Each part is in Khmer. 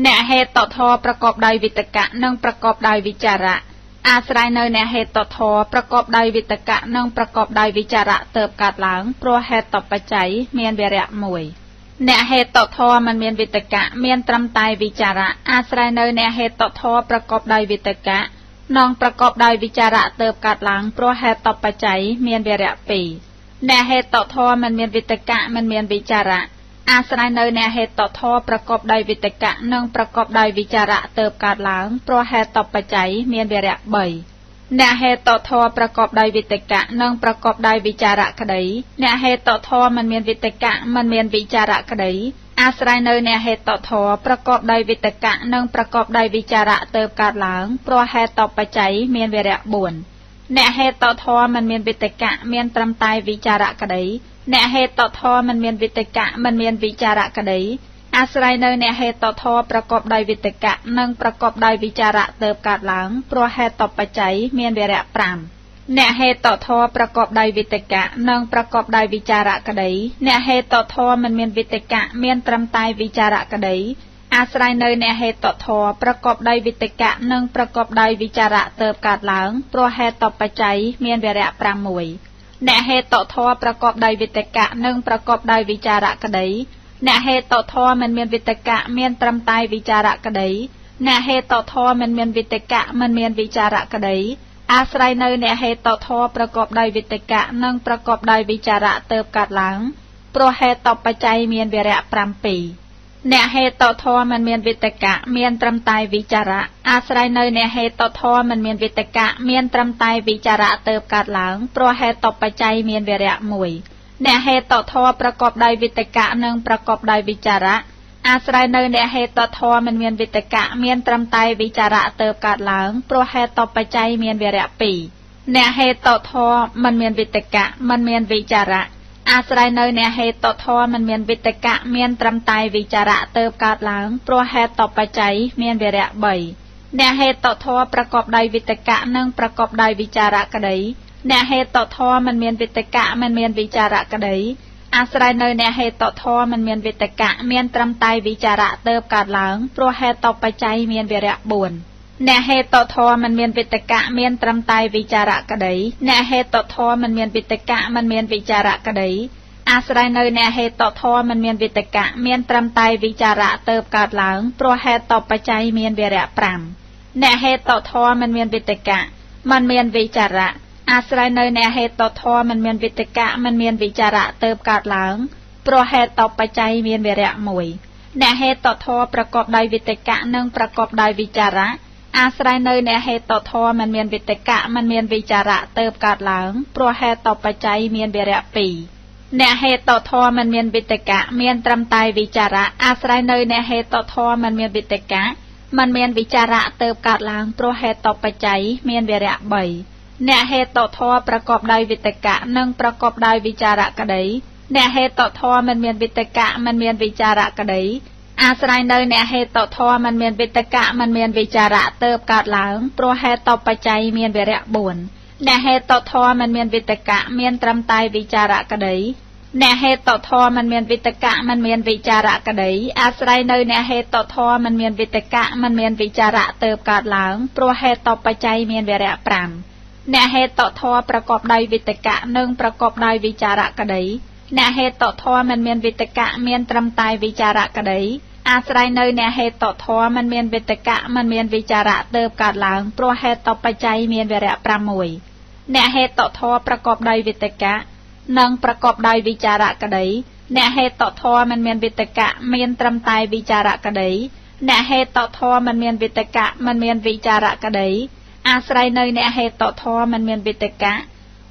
អ្នកហេតុធម៌ប្រកបដោយវិតកៈនិងប្រកបដោយវិចារៈអាស្រ័យនៅអ្នកហេតុធម៌ប្រកបដោយវិតកៈនិងប្រកបដោយវិចារៈទើបកើតឡើងព្រោះហេតុបច្ច័យមានវរៈមួយអ្នកហេតុធម៌មិនមានវិតកៈមានត្រឹមតែវិចារៈអាស្រ័យនៅអ្នកហេតុធម៌ប្រកបដោយវិតកៈនិងប្រកបដោយវិចារៈទើបកើតឡើងព្រោះហេតុបច្ច័យមានវរៈពីរអ្នកហេតុធម៌មិនមានវិតកៈមិនមានវិចារៈអាស្រ័យនៅអ្នកហេតុធម៌ប្រកបដោយវិតកៈនិងប្រកបដោយវិចារៈទើបកើតឡើងព្រោះហេតុបច្ច័យមានវរៈ3អ្នកហេតុធម៌ប្រកបដោយវិតកៈនិងប្រកបដោយវិចារៈក្តីអ្នកហេតុធម៌មិនមានវិតកៈមិនមានវិចារៈក្តីអាស្រ័យនៅអ្នកហេតុធម៌ប្រកបដោយវិតកៈនិងប្រកបដោយវិចារៈទើបកើតឡើងព្រោះហេតុបច្ច័យមានវរៈ4អ្នកហេតុធម៌មិនមានវិតកៈមានត្រឹមតែវិចារៈក្តីអ្នកហេតុធម៌មិនមានវិតកៈមិនមានវិចារៈក្តីអាស្រ័យនៅអ្នកហេតុធម៌ប្រកបដោយវិតកៈនិងប្រកបដោយវិចារៈទើបកើតឡើងព្រោះហេតុបច្ច័យមានវរៈ5អ្នកហេតុធម៌ប្រកបដោយវិតកៈនិងប្រកបដោយវិចារៈក្តីអ្នកហេតុធម៌មិនមានវិតកៈមានត្រឹមតែវិចារៈក្តីអាស្រ័យនៅអ្នកហេតុធម៌ប្រកបដោយវិតកៈនិងប្រកបដោយវិចារៈទើបកើតឡើងព្រោះហេតុបច្ច័យមានវរៈ6អ្នកហេតុធម៌ប្រកបដោយវិតកៈនិងប្រកបដោយវិចារៈក្តីអ្នកហេតុធម៌មិនមានវិតកៈមានត្រឹមតែវិចារៈក្តីអ្នកហេតុធម៌មិនមានវិតកៈមិនមានវិចារៈក្តីអាស្រ័យនៅអ្នកហេតុធម៌ប្រកបដោយវិតកៈនិងប្រកបដោយវិចារៈទើបកើតឡើងព្រោះហេតុបច្ច័យមានវរៈ7អ្នកហេតុធម៌មិនមានវិតកៈមានត្រឹមតែវិចារៈអាស្រ័យនៅអ្នកហេតុធម៌មិនមានវិតកៈមានត្រឹមតែវិចារៈទើបកើតឡើងព្រោះហេតុបច្ច័យមានវរៈ1អ្នកហេតុធម៌ប្រកបដោយវិតកៈនិងប្រកបដោយវិចារៈអាស្រ័យនៅអ្នកហេតុធម៌មិនមានវិតកៈមានត្រឹមតែវិចារៈទើបកើតឡើងព្រោះហេតុបច្ច័យមានវរៈ2អ្នកហេតុធម៌មិនមានវិតកៈមិនមានវិចារៈអាស្រ័យនៅអ្នកហេតុធម៌មិនមានវិតកៈមានត្រឹមតែវិចារៈទើបកើតឡើងព្រោះហេតុបច្ច័យមានវរៈ3អ្នកហេតុធម៌ប្រកបដោយវិតកៈនិងប្រកបដោយវិចារៈក្តីអ្នកហេតុធម៌មិនមានវិតកៈមិនមានវិចារៈក្តីអាស្រ័យនៅអ្នកហេតុធម៌មិនមានវិតកៈមានត្រឹមតែវិចារៈទើបកើតឡើងព្រោះហេតុបច្ច័យមានវរៈ4អ្នកហេតុធម៌មិនមានវិតកៈមានត្រឹមតែវិចារៈក្តីអ្នកហេតុធម៌មិនមានវិតកៈមិនមានវិចារៈក្តីអាស្រ័យនៅអ្នកហេតុធម៌មិនមានវិតកៈមានត្រឹមតែវិចារៈទើបកើតឡើងព្រោះហេតុបច្ច័យមានវរៈ5អ្នកហេតុធម៌មិនមានវិតកៈមិនមានវិចារៈអាស្រ័យនៅអ្នកហេតុធម៌មិនមានវិតកៈមិនមានវិចារៈទើបកើតឡើងព្រោះហេតុបច្ច័យមានវរៈ1អ្នកហេតុធម៌ប្រកបដោយវិតកៈនិងប្រកបដោយវិចារៈអាស្រ័យនៅអ្នកហេតុធម៌មិនមានវិតកៈមិនមានវិចារៈទើបកើតឡើងព្រោះហេតុបច្ច័យមានវរៈ2អ្នកហេតុធម៌មិនមានវិតកៈមានត្រឹមតែវិចារៈអាស្រ័យនៅអ្នកហេតុធម៌មិនមានវិតកៈមិនមានវិចារៈទើបកើតឡើងព្រោះហេតុបច្ច័យមានវរៈ3អ្នកហេតុធម៌ប្រកបដោយវិតកៈនិងប្រកបដោយវិចារៈក្តីអ្នកហេតុធម៌មិនមានវិតកៈមិនមានវិចារៈក្តីអាស្រ័យនៅអ្នកហេតុធម៌មិនមានវិតកៈមិនមានវិចារៈទើបកើតឡើងព្រោះហេតុបច្ច័យមានវរៈ4អ្នកហេតុធម៌មិនមានវិតកៈមានត្រឹមតែវិចារៈក្តីអ្នកហេតុធម៌មិនមានវិតកៈមិនមានវិចារៈក្តីអាស្រ័យនៅអ្នកហេតុធម៌មិនមានវិតកៈមិនមានវិចារៈទើបកើតឡើងព្រោះហេតុបច្ច័យមានវរៈ5អ្នកហេតុធម៌ប្រកបដោយវិតកៈនិងប្រកបដោយវិចារៈក្តីអ្នកហេតុធម៌មិនមានវិតកៈមានត្រឹមតែវិចារៈក្តីអាស្រ័យនៅអ្នកហេតុធម៌មិនមានវិតកៈមិនមានវិចារៈទើបកើតឡើងព្រោះហេតុបច្ច័យមានវរៈ6អ្នកហេតុធម៌ប្រកបដោយវិតកៈនិងប្រកបដោយវិចារៈក្តីអ្នកហេតុធម៌មិនមានវិតកៈមានត្រឹមតែវិចារៈក្តីអ្នកហេតុធម៌មិនមានវិតកៈមិនមានវិចារៈក្តីអាស្រ័យនៅអ្នកហេតុធម៌មិនមានវិតកៈ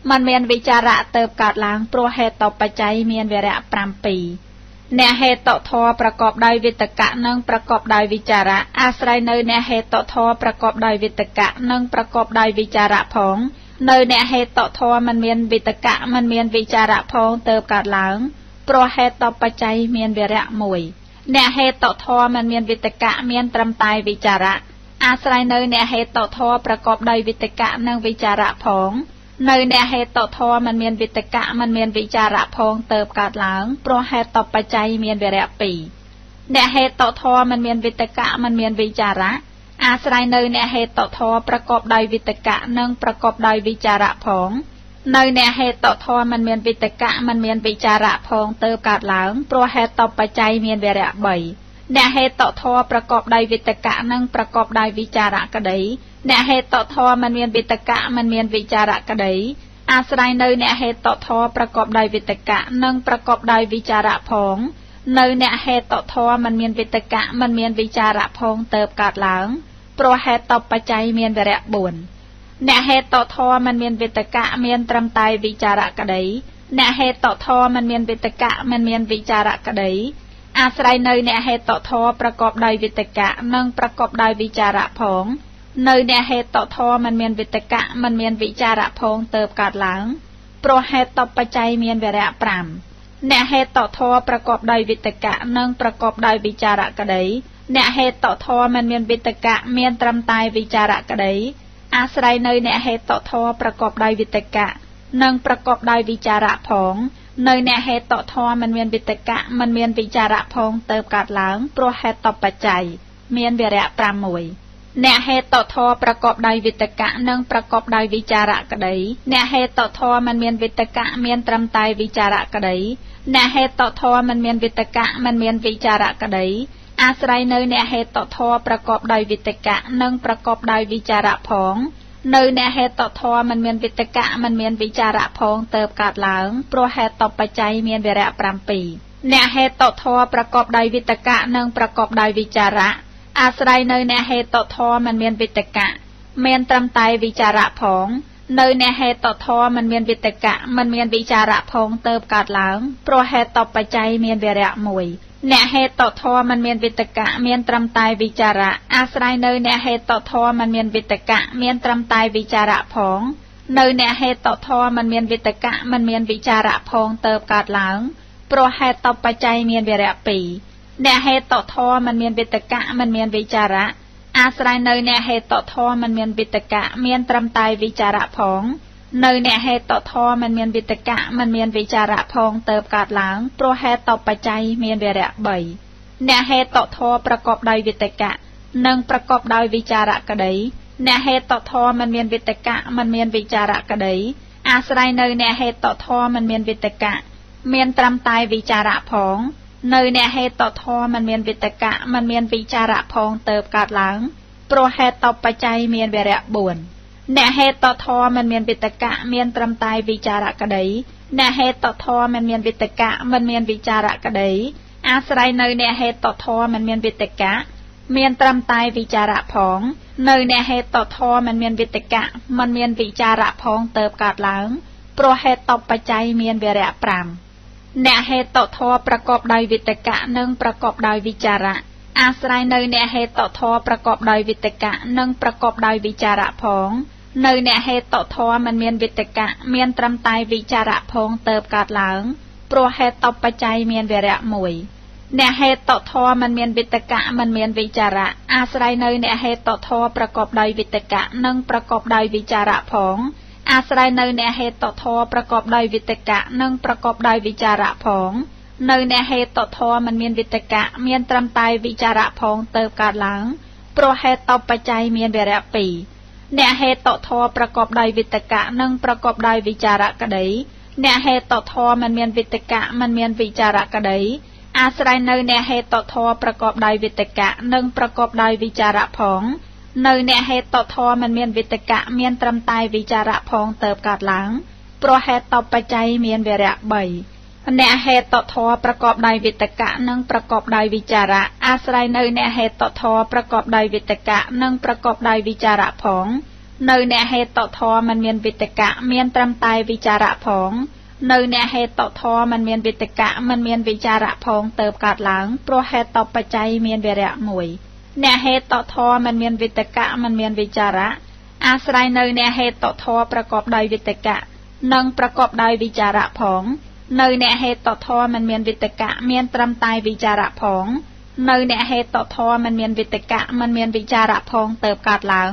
មិនមានវិចារៈទើបកើតឡើងព្រោះហេតុបច្ច័យមានវរៈ7អ្នកហេតុធម៌ប្រកបដោយវិតកៈនិងប្រកបដោយវិចារៈអាស្រ័យនៅអ្នកហេតុធម៌ប្រកបដោយវិតកៈនិងប្រកបដោយវិចារៈផងនៅអ្នកហេតុធម៌មិនមានវិតកៈមិនមានវិចារៈផងទើបកើតឡើងព្រោះហេតុបច្ច័យមានវរៈ1អ្នកហេតុធម៌មិនមានវិតកៈមានត្រឹមតែវិចារៈអាស្រ័យនៅអ្នកហេតុធម៌ប្រកបដោយវិតកៈនិងវិចារៈផងនៅអ្នកហេតុធម៌មិនមានវិតកៈមិនមានវិចារៈផងទើបកើតឡើងព្រោះហេតុបច្ច័យមានវរៈ2 អ្នកហេតុធម៌មិនមានវិតកៈមិនមានវិចារៈអាស្រ័យនៅអ្នកហេតុធម៌ប្រកបដោយវិតកៈនិងប្រកបដោយវិចារៈផងនៅអ្នកហេតុធម៌មិនមានវិតកៈមិនមានវិចារៈផងទើបកើតឡើងព្រោះហេតុបច្ច័យមានវរៈ3អ្នកហេតុធម៌ប្រកបដោយវិតកៈនិងប្រកបដោយវិចារៈក្តីអ្នកហេតុធម៌មិនមានវិតកៈមិនមានវិចារៈក្តីអាស្រ័យនៅអ្នកហេតុធម៌ប្រកបដោយវិតកៈនិងប្រកបដោយវិចារៈផងនៅអ្នកហេតុធម៌មិនមានវិតកៈមិនមានវិចារៈផងទើបកើតឡើងព្រោះហេតុបច្ច័យមានវរៈ4អ្នកហេតុធម៌មិនមានវិតកៈមានត្រឹមតែវិចារៈក្តីអ្នកហេតុធម៌មិនមានវិតកៈមិនមានវិចារៈក្តីអាស្រ័យនៅអ្នកហេតុធម៌ប្រកបដោយវិតកៈនិងប្រកបដោយវិចារៈផងនៅអ្នកហេតុធម៌មិនមានវិតកៈមិនមានវិចារៈផងទើបកើតឡើងព្រោះហេតុបច្ច័យមានវរៈ5អ្នកហេតុធម៌ប្រកបដោយវិតកៈនិងប្រកបដោយវិចារៈក្តីអ្នកហេតុធម៌មិនមានវិតកៈមានត្រឹមតែវិចារៈក្តីអាស្រ័យនៅអ្នកហេតុធម៌ប្រកបដោយវិតកៈនិងប្រកបដោយវិចារៈផងនៅអ្នកហេតុធម៌មិនមានវិតកៈមិនមានវិចារៈផងទើបកើតឡើងព្រោះហេតុបច្ច័យមានវរៈ6អ្នកហេតុធម៌ប្រកបដោយវិតកៈនិងប្រកបដោយវិចារៈក្តីអ្នកហេតុធម៌មិនមានវិតកៈមានត្រឹមតែវិចារៈក្តីអ្នកហេតុធម៌មិនមានវិតកៈមិនមានវិចារៈក្តីអាស្រ័យនៅអ្នកហេតុធម៌ប្រកបដោយវិតកៈនិងប្រកបដោយវិចារៈផងនៅអ្នកហេតុធម៌មិនមានវិតកៈមិនមានវិចារៈផងទើបកើតឡើងព្រោះហេតុបច្ច័យមានវរៈ7អ្នកហេតុធម៌ប្រកបដោយវិតកៈនិងប្រកបដោយវិចារៈអាស្រ័យនៅអ្នកហេតុធម៌មិនមានវិតកៈមានត្រឹមតែវិចារៈផងនៅអ្នកហេតុធម៌មិនមានវិតកៈមិនមានវិចារៈផងទើបកើតឡើងព្រោះហេតុបច្ច័យមានវរៈ1អ្នកហេតុធម៌មិនមានវិតកៈមានត្រឹមតែវិចារៈអាស្រ័យនៅអ្នកហេតុធម៌មិនមានវិតកៈមានត្រឹមតែវិចារៈផងនៅអ្នកហេតុធម៌មិនមានវិតកៈមិនមានវិចារៈផងទើបកើតឡើងព្រោះហេតុបច្ច័យមានវរៈ2អ្នកហេតុធម៌មិនមានវិតកៈមិនមានវិចារៈអាស្រ័យនៅអ្នកហេតុធម៌មិនមានវិតកៈមានត្រឹមតែវិចារៈផងនៅអ្នកហេតុធម៌មិនមានវិតកៈមិនមានវិចារៈផងទើបកើតឡើងព្រោះហេតុបច្ច័យមានវរៈ3អ្នកហេតុធម៌ប្រកបដោយវិតកៈនិងប្រកបដោយវិចារៈក្តីអ្នកហេតុធម៌មិនមានវិតកៈមិនមានវិចារៈក្តីអាស្រ័យនៅអ្នកហេតុធម៌មិនមានវិតកៈមានត្រឹមតែវិចារៈផងនៅអ្នកហេតុធម៌មិនមានវិតកៈមិនមានវិចារៈផងទើបកើតឡើងព្រោះហេតុបច្ច័យមានវរៈ4អ្នកហេតុធម៌មិនមានវិតកៈមានត្រឹមតែវិចារៈក្តីអ្នកហេតុធម៌មិនមានវិតកៈមិនមានវិចារៈក្តីអាស្រ័យនៅអ្នកហេតុធម៌មិនមានវិតកៈមានត្រឹមតែវិចារៈផងនៅអ្នកហេតុធម៌មិនមានវិតកៈមិនមានវិចារៈផងទើបកើតឡើងព្រោះហេតុបច្ច័យមានវរៈ5អ្នកហេតុធម៌ប្រកបដោយវិតកៈនិងប្រកបដោយវិចារៈអាស្រ័យនៅអ្នកហេតុធម៌ប្រកបដោយវិតកៈនិងប្រកបដោយវិចារៈផងនៅអ្នកហេតុធម៌មិនមានវិតកៈមានត្រឹមតែវិចារៈផងទើបកើតឡើងព្រោះហេតុបច្ច័យមានវរៈ1អ្នកហេតុធម៌មិនមានវិតកៈមិនមានវិចារៈអាស្រ័យនៅអ្នកហេតុធម៌ប្រកបដោយវិតកៈនិងប្រកបដោយវិចារៈផងអាស្រ័យនៅអ្នកហេតុធម៌ប្រកបដោយវិតកៈនិងប្រកបដោយវិចារៈផងនៅអ្នកហេតុធម៌មិនមានវិតកៈមានត្រឹមតែវិចារៈផងទើបកើតឡើងព្រោះហេតុបច្ច័យមានវរៈ2អ្នកហេតុធម៌ប្រកបដោយវិតកៈនិងប្រកបដោយវិចារៈក្តីអ្នកហេតុធម៌មិនមានវិតកៈមិនមានវិចារៈក្តីអាស្រ័យនៅអ្នកហេតុធម៌ប្រកបដោយវិតកៈនិងប្រកបដោយវិចារៈផងនៅអ្នកហេតុធម៌មិនមានវិតកៈមានត្រឹមតែវិចារៈផងទើបកើតឡើងព្រោះហេតុបច្ច័យមានវរៈ3អ្នកហេតុធម៌ប្រកបដោយវិតកៈនិងប្រកបដោយវិចារៈអាស្រ័យនៅអ្នកហេតុធម៌ប្រកបដោយវិតកៈនិងប្រកបដោយវិចារៈផងនៅអ្នកហេតុធម៌មិនមានវិតកៈមានត្រឹមតែវិចារៈផងនៅអ្នកហេតុធម៌មិនមានវិតកៈមិនមានវិចារៈផងទើបកើតឡើងព្រោះហេតុបច្ច័យមានវរៈ1អ្នកហេតុធម៌មិនមានវិតកៈមិនមានវិចារៈអាស្រ័យនៅអ្នកហេតុធម៌ប្រកបដោយវិតកៈនិងប្រកបដោយវិចារៈផងនៅអ្នកហេតុធម៌មិនមានវិតកៈមានត្រឹមតែវិចារៈផងនៅអ្នកហេតុធម៌មិនមានវិតកៈមិនមានវិចារៈផងទើបកើតឡើង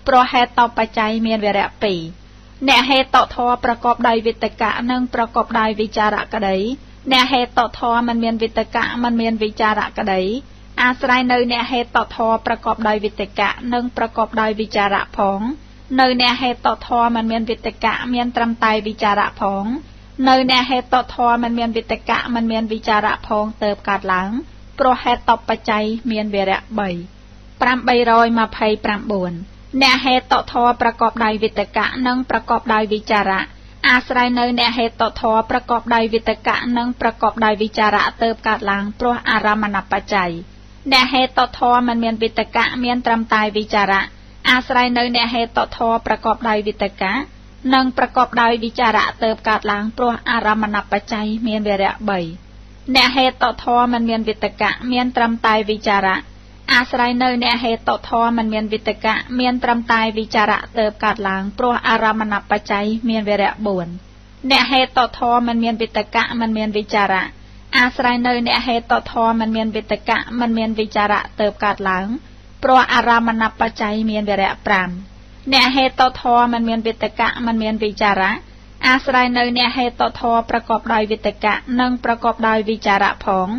ព្រោះហេតុបច្ច័យមានវរៈ2អ្នកហេតុធម៌ប្រកបដោយវិតកៈនិងប្រកបដោយវិចារៈក្តី អ្នកហេតុធម៌មិនមានវិតកៈមិនមានវិចារៈក្តីអាស្រ័យនៅអ្នកហេតុធម៌ប្រកបដោយវិតកៈនិងប្រកបដោយវិចារៈផងនៅអ្នកហេតុធម៌មិនមានវិតកៈមានត្រឹមតែវិចារៈផងនៅអ្នកហេតុធម៌មិនមានវិតកៈមិនមានវិចារៈផងទើបកើតឡើងព្រោះហេតុបច្ច័យមានវរៈ3 829អ្នកហេតុធម៌ប្រកបដោយវិតកៈនិងប្រកបដោយវិចារៈអាស្រ័យនៅអ្នកហេតុធម៌ប្រកបដោយវិតកៈនិងប្រកបដោយវិចារៈទើបកើតឡើងព្រោះអារម្មណបច្ច័យអ្នកហេតុធម៌មិនមានវិតកៈមានត្រឹមតែវិចារៈអាស្រ័យនៅអ្នកហេតុធម៌ប្រកបដោយវិតកៈនិងប្រកបដោយវិចារៈទើបកើតឡើងព្រោះអារម្មណបច្ច័យមានវរៈ3អ្នកហេតុធម៌មិនមានវិតកៈមានត្រឹមតែវិចារៈអាស្រ័យនៅអ្នកហេតុធម៌មិនមានវិតកៈមានត្រឹមតែវិចារៈទើបកើតឡើងព្រោះអារម្មណបច្ច័យមានវរៈ4អ្នកហេតុធម៌មិនមានវិតកៈមិនមានវិចារៈអាស្រ័យនៅអ្នកហេតុធម៌មិនមានវិតកៈមិនមានវិចារៈទើបកើតឡើងព្រោះអារម្មណបច្ច័យមានវរៈ5អ្នកហេតុធម៌មិនមានវិតកៈមិនមានវិចារៈអាស្រ័យនៅអ្នកហេតុធម៌ប្រកបដោយវិតកៈនិងប្រកបដោយវិចារៈផង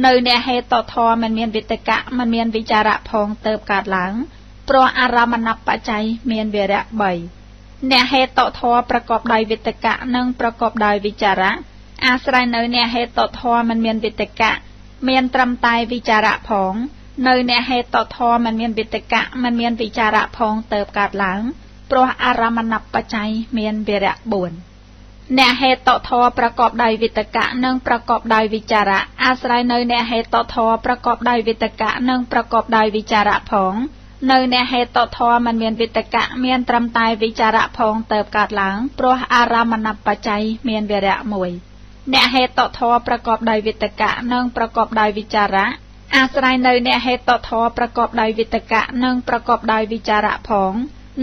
នៅអ្នកហេតុធម៌មិនមានវិតកៈមិនមានវិចារៈផងទើបកើតឡើងព្រោះអារម្មណបច្ច័យមានវរៈ3អ្នកហេតុធម៌ប្រកបដោយវិតកៈនិងប្រកបដោយវិចារៈអាស្រ័យនៅអ្នកហេតុធម៌មិនមានវិតកៈមានត្រឹមតែវិចារៈផងនៅអ្នកហេតុធម៌មិនមានវិតកៈមិនមានវិចារៈផងទើបកើតឡើងព្រោះអារម្មណបច្ច័យមានវរៈ4អ្នកហេតុធម៌ប្រកបដោយវិតកៈនិងប្រកបដោយវិចារៈអាស្រ័យនៅអ្នកហេតុធម៌ប្រកបដោយវិតកៈនិងប្រកបដោយវិចារៈផងនៅអ្នកហេតុធម៌មិនមានវិតកៈមានត្រឹមតែវិចារៈផងទើបកើតឡើងព្រោះអារម្មណបច្ច័យមានវរៈ1អ្នកហេតុធម៌ប្រកបដោយវិតកៈនិងប្រកបដោយវិចារៈអាស្រ័យនៅអ្នកហេតុធម៌ប្រកបដោយវិតកៈនិងប្រកបដោយវិចារៈផង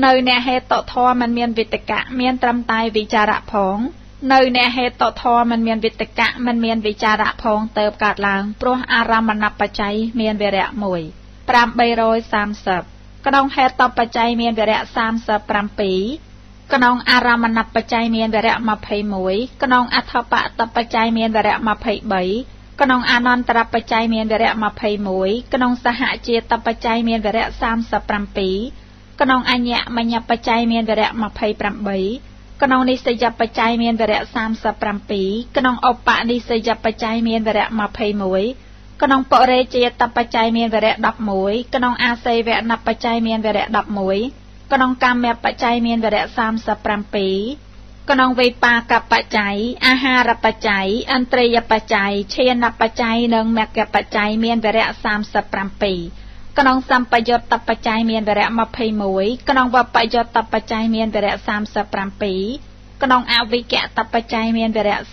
នៅអ្នកហេតុធម៌មិនមានវិតកៈមានត្រឹមតែវិចារៈផងនៅអ្នកហេតុធម៌មិនមានវិតកៈមិនមានវិចារៈផងទើបកើតឡើងព្រោះអារម្មណបច្ច័យមានវរៈ1 830ក្នុងហេតុបច្ច័យមានវរៈ37ក្នុងអារម្មណបច្ច័យមានវរៈ21ក្នុងអត្ថបតបច្ច័យមានវរៈ23ក្នុងអនន្តរបច្ច័យមានវរៈ21ក្នុងសហជាតបច្ច័យមានវរៈ37ក្នុងអញ្ញមញ្ញបច្ច័យមានវរៈ28ក្នុងនិស្សយបច្ច័យមានវរៈ37ក្នុងឧបនិស្សយបច្ច័យមានវរៈ21ក្នុងបរិជាតបច្ច័យមានវរៈ11ក្នុងអាសេវនបច្ច័យមានវរៈ11ក្នុងកម្មបច្ច័យមានវរៈ37ក្នុងវិបាកបច្ច័យអាហារបច្ច័យឥន្ទ្រិយបច្ច័យឈានបច្ច័យនិងមគ្គបច្ច័យមានវរៈ37ក្នុងសម្បយុត្តបច្ច័យមានវរៈ21ក្នុងវបយុត្តបច្ច័យមានវរៈ37ក្នុងអវិគតបច្ច័យមានវរៈ37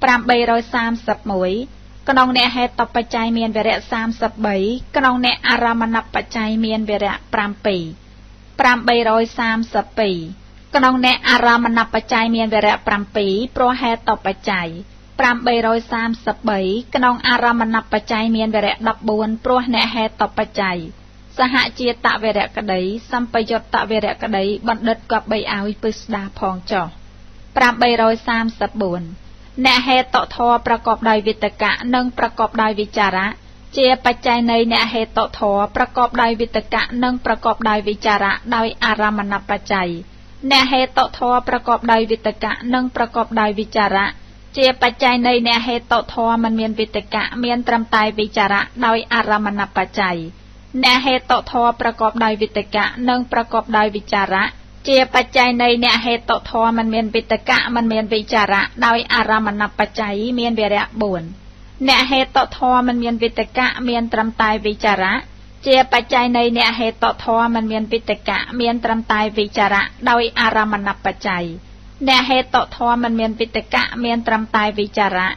831ក្នុងអ្នកហេតុបច្ច័យមានវរៈ33ក្នុងអ្នកអារម្មណបច្ច័យមានវរៈ7 832ក្នុងអ្នកអារម្មណបច្ច័យមានវរៈ7ព្រោះហេតុបច្ច័យ833ក្នុងអារម្មណបច្ច័យមានវរៈ14ព្រោះអ្នកហេតុបច្ច័យសហជាតវរៈក្តីសម្បយុត្តវរៈក្តីបណ្ឌិតក៏បីឲ្យពឹស្ដាផងចុះ834អ្នកហេតុធម៌ប្រកបដោយវិតកៈនិងប្រកបដោយវិចារៈជាបច្ច័យនៃអ្នកហេតុធម៌ប្រកបដោយវិតកៈនិងប្រកបដោយវិចារៈដោយអារម្មណបច្ច័យអ្នកហេតុធម៌ប្រកបដោយវិតកៈនិងប្រកបដោយវិចារៈជាបច្ច័យនៃអ្នកហេតុធម៌មិនមានវិតកៈមានត្រឹមតែវិចារៈដោយអារម្មណបច្ច័យអ្នកហេតុធម៌ប្រកបដោយវិតកៈនិងប្រកបដោយវិចារៈជាបច្ច័យនៃអ្នកហេតុធម៌មិនមានវិតកៈមិនមានវិចារៈដោយអារម្មណបច្ច័យមានវរៈ4អ្នកហេតុធម៌មិនមានវិតកៈមានត្រឹមតែវិចារៈជាបច្ច័យនៃអ្នកហេតុធម៌មិនមានវិតកៈមានត្រឹមតែវិចារៈដោយអារម្មណបច្ច័យអ្នកហេតុធម៌មិនមានវិតកៈមានត្រឹមតែវិចារៈ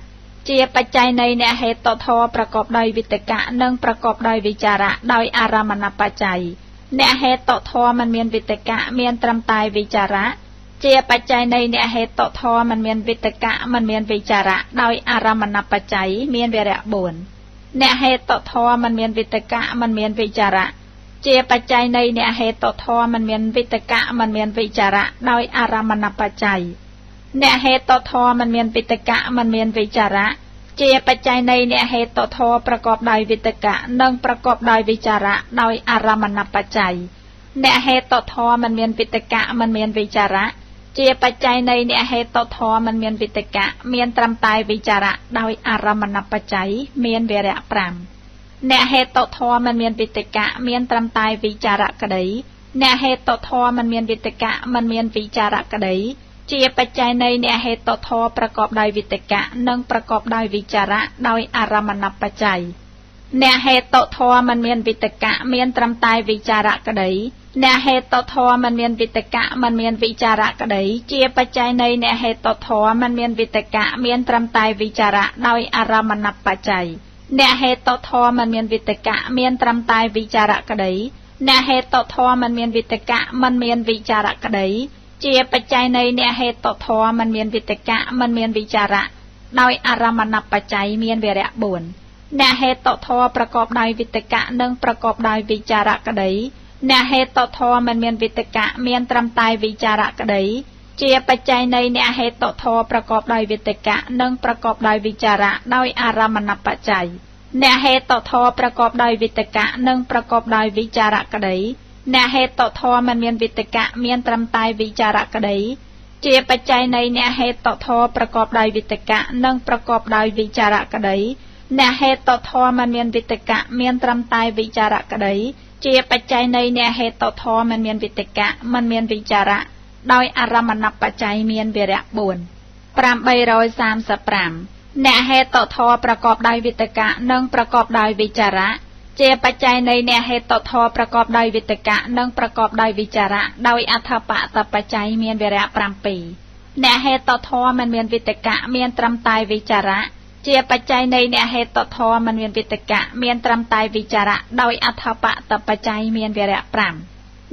ជាបច្ច័យនៃអ្នកហេតុធម៌ប្រកបដោយវិតកៈនិងប្រកបដោយវិចារៈដោយអារម្មណបច្ច័យអ្នកហេតុធម៌មិនមានវិតកៈមានត្រឹមតែវិចារៈជាបច្ច័យនៃអ្នកហេតុធម៌មិនមានវិតកៈមិនមានវិចារៈដោយអារម្មណបច្ច័យមានវរៈ4អ្នកហេតុធម៌មិនមានវិតកៈមិនមានវិចារៈជាបច្ច័យនៃអ្នកហេតុធម៌មិនមានវិតកៈមិនមានវិចារៈដោយអារម្មណបច្ច័យ เนเหตุตทอมันเมียนวิตกะมันเมียนวิจาระเจียปัจจัยในเนเหตุตทอประกอบโดยวิตกะนึ่งประกอบโดยวิจาระโดยอารามณปัจจัยเนเหตุตทอมันเมียนวิตกะมันเมียนวิจาระเจียปัจจัยในเนเหตุตทอมันเมียนวิตกะเมียนตรำตายวิจาระโดยอารามณปัจจัยเมียนเวระปรามเนเหตุตทอมันเมียนวิตกะเมียนตรำตายวิจาระกระไดเนเหตุตทอมันเมียนวิตกะมันเมียนวิจาระกระไดเจียปัจจัยในเนเหตุตทอประกอบโดยวิตกะนึ่งประกอบโดยวิจาระโดยอารามณปัจจัยเนเหตุตทอมันเมียนวิตกะเมียนตรำตายวิจาระกระไดเนเหตุตทอมันเมียนวิตกะมันเมียนวิจาระกระไดเจียปัจจัยในเนเหตุตทอมันเมียนวิตกะเมียนตรำตายวิจาระโดยอารามณปัจจัยเนเหตุตทอมันเมียนวิตกะเมียนตรำตายวิจาระกระไดเนเหตุตทอมันเมียนวิตกะมันเมียนวิจาระกระไดเจียปัจจัยในเนเหตุตทอมันเมียนวิตกะมันเมียนวิจาระโดยอารามณปัจจัยเมียนเวระบุญเนเหตุตทอประกอบโดยวิตกะนึ่งประกอบโดยวิจาระกระไดเนเหตุตทอมันเมียนวิตกะเมียนตรำตายวิจาระกระไดเจียปัจจัยในเนเหตุตทอประกอบโดยวิตกะนึ่งประกอบโดยวิจาระโดยอารามณปัจจัยเนเหตุตทอประกอบโดยวิตกะนึ่งประกอบโดยวิจาระกระไดเนเหตุตทอมันเมียนวิตกะเมียนตรำตายวิจาระกระไดเจียปัจจัยในเนเหตุตทอประกอบโดยวิตกะนึ่งประกอบโดยวิจาระกระไดเนเหตุตทอมันเมียนวิตกะเมียนตรำตายวิจาระกระไดเจียปัจจัยในเนเหตุตทอมันเมียนวิตกะมันเมียนวิจาระโดยอารามณปัจจัยเมียนเวระบุญปรามใบรอย33เนเหตุตทอประกอบโดยวิตกะนึ่งประกอบโดยวิจาระเจปัจจัยในเนเหตุตทอประกอบโดยวิตกะนึ่งประกอบโดยวิจาระโดยอัฏฐปะตปัจจัยเมียนเวระปรามปีเนเหตุตทอมันเมียนวิตกะเมียนตรำตายวิจาระเจปัจจัยในเนเหตุตทอมันเมียนวิตกะเมียนตรำตายวิจาระโดยอัฏฐปะตปัจจัยเมียนเวระปราม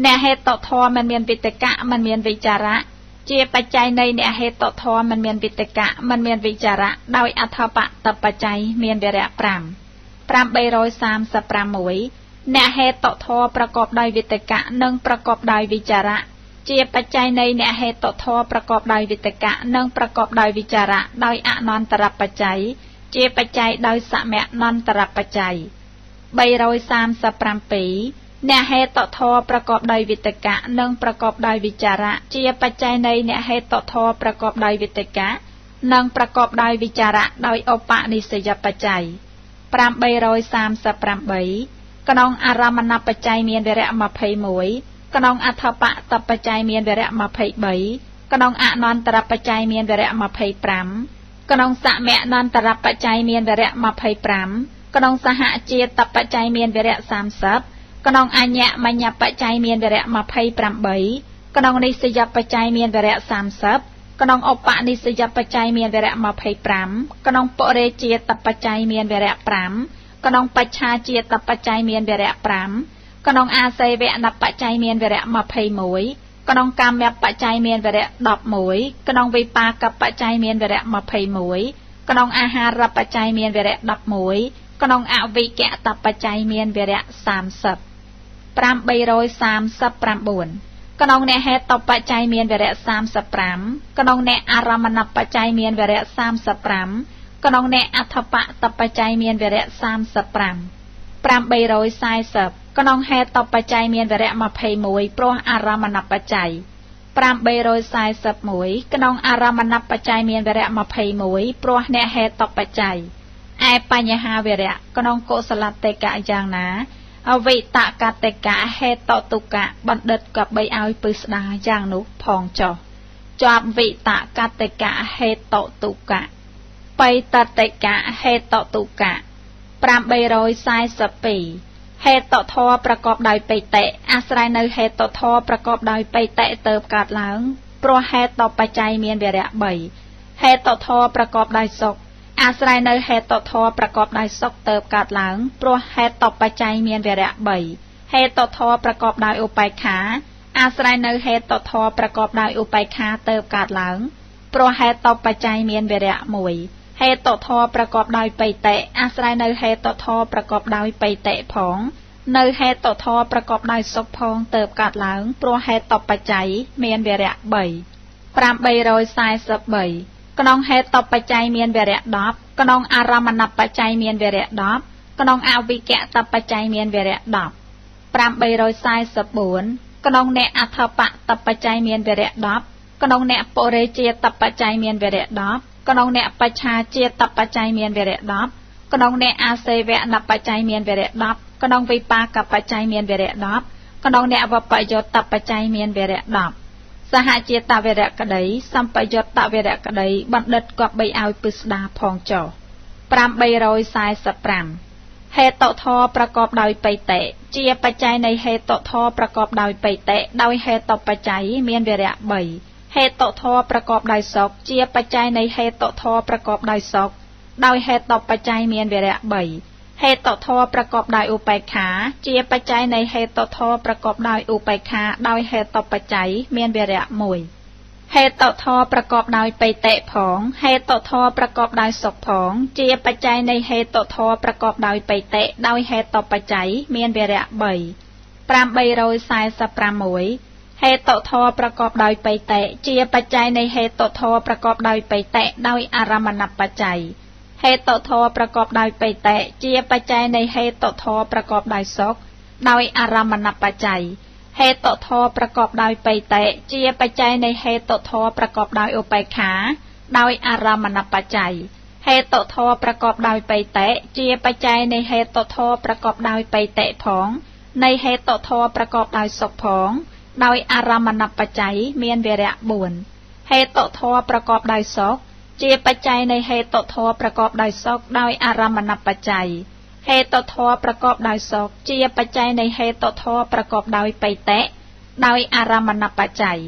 เนเหตุตทอมันเมียนวิตกะมันเมียนวิจาระเจปัจจัยในเนเหตุตทอมันเมียนวิตกะมันเมียนวิจาระโดยอัฏฐปะตปัจจัยเมียนเวระปรามปรามใบรอย36เนเหตุตทอประกอบโดยวิตกะนึ่งประกอบโดยวิจาระเจียปัจจัยในเนเหตุตทอประกอบโดยวิตกะนึ่งประกอบโดยวิจาระโดยอนันตรปัจจัยเจียปัจจัยโดยสมะนันตรปัจจัยใบรอย37ปีเนเหตุตทอประกอบโดยวิตกะนึ่งประกอบโดยวิจาระเจียปัจจัยในเนเหตุตทอประกอบโดยวิตกะนึ่งประกอบโดยวิจาระโดยอุปนิสัยปัจจัยปรามใบรอย38กนองอารามณปัจจัยเมียนเวระ21กนองอัฏฐปะตปัจจัยเมียนเวระ23กนองอนันตรปัจจัยเมียนเวระ25กนองสมะนันตรปัจจัยเมียนเวระ25กนองสหเจตปัจจัยเมียนเวระ30กนองอัญญมัญญปัจจัยเมียนเวระ28กนองนิสยปัจจัยเมียนเวระ30กนองอุปนิสยปัจจัยเมียนเวระ25กนองปเรเจตปัจจัยเมียนเวระ5กนองปัจฉาเจตปัจจัยเมียนเวระ5กนองอาศัยเวนปัจจัยเมียนเวระ21กนองกรรมปัจจัยเมียนเวระ11กนองวิปากปัจจัยเมียนเวระ21กนองอาหารปัจจัยเมียนเวระ11กนองอวิกะตปัจจัยเมียนเวระ30ปรามใบรอย39กนองเนเหตุตปัจจัยเมียนเวระ35กนองเนอารามณปัจจัยเมียนเวระ35กนองเนอัฏฐปะตปัจจัยเมียนเวระ35ปรามใบรอย40กนองเหตุตปัจจัยเมียนเวระ21เพราะอารามณปัจจัยปรามใบรอย41กนองอารามณปัจจัยเมียนเวระ21เพราะเนเหตุตปัจจัยไอปัญญาเวระกนองโกศลเตกะอย่างนาอวิตะกะเตกะเหตุตุกะบัณฑิตกับใบเอาปึสดาอย่างนุพองจอบวิตะกะเตกะเหตุตุกะไปตเตกะเหตุตุกะปรามใบรอย42เหตุทอประกอบโดยไปเตะอาศัยในเหตุทอประกอบโดยไปเตะเติบกาดหลังโปรเหตุปัจจัยเมียนเวระเหตุทอประกอบโดยศกอาศัยในเหตุทอประกอบโดยศกเติบกาดหลังโปรเหตุปัจจัยเมียนเวระเหตุทอประกอบโดยอุปายขาอาศัยในเหตุทอประกอบโดยอุปายขาเติบกาดหลังโปรเหตุปัจจัยเมียนเวระเหตุทอประกอบโดยไปเตะอาศัยในเหตุทอประกอบโดยไปเตะผองในเหตุทอประกอบโดยศกพองเติบกาดหลังโปรเหตุปัจจัยเมียนเวระป 843ក្នុងហេតុបច្ច័យមានវរៈ10ក្នុងអារមណបច្ច័យមានវរៈ10ក្នុងអវិកតបច្ច័យមានវរៈ10 844ក្នុងអ្នកអថបតបច្ច័យមានវរៈ10ក្នុងអ្នកបរិជាតបច្ច័យមានវរៈ10ក្នុងអ្នកបច្ឆាជាតបច្ច័យមានវរៈ10ក្នុងអ្នកអាសេវណបច្ច័យមានវរៈ10ក្នុងវិបាកបច្ច័យមានវរៈ10ក្នុងអ្នកវបយោតបច្ច័យមានវរៈ10សហជាតវរៈក្តីសម្បយុត្តវរៈក្តីបណ្ឌិតគប្បីឲ្យពិស្ដាផងចុះ845ហេតុធរប្រកបដោយបៃតេជាបច្ច័យនៃហេតុធរប្រកបដោយបៃតេដោយហេតុបច្ច័យមានវរៈ3ហេតុធរប្រកបដោយសុខជាបច្ច័យនៃហេតុធរប្រកបដោយសុខដោយហេតុបច្ច័យមានវរៈ3ហេតុធរប្រកបដោយឧបេក្ខាជាបច្ច័យនៃហេតុធរប្រកបដោយឧបេក្ខាដោយហេតុបច្ច័យមានវរៈ1ហេតុធរប្រកបដោយបៃតេផងហេតុធរប្រកបដោយសុខផងជាបច្ច័យនៃហេតុធរប្រកបដោយបៃតេដោយហេតុបច្ច័យមានវរៈ3 846ហេតុធរប្រកបដោយបៃតេជាបច្ច័យនៃហេតុធរប្រកបដោយបៃតេដោយអារមណបច្ច័យហេតុធរប្រកបដោយបៃតេជាបច្ច័យនៃហេតុធរប្រកបដោយសុខដោយអារមណបច្ច័យហេតុធរប្រកបដោយបៃតេជាបច្ច័យនៃហេតុធរប្រកបដោយឧបេក្ខាដោយអារមណបច្ច័យហេតុធរប្រកបដោយបៃតេជាបច្ច័យនៃហេតុធរប្រកបដោយបៃតេផងនៃហេតុធរប្រកបដោយសុខផងដោយអារមណបច្ច័យមានវរៈ4ហេតុធរប្រកបដោយសុខជាបច្ច័យនៃហេតុធរប្រកបដោយសុខដោយអារមណបច្ច័យហេតុធរប្រកបដោយសុខជាបច្ច័យនៃហេតុធរប្រកបដោយបៃតេដោយអារមណបច្ច័យ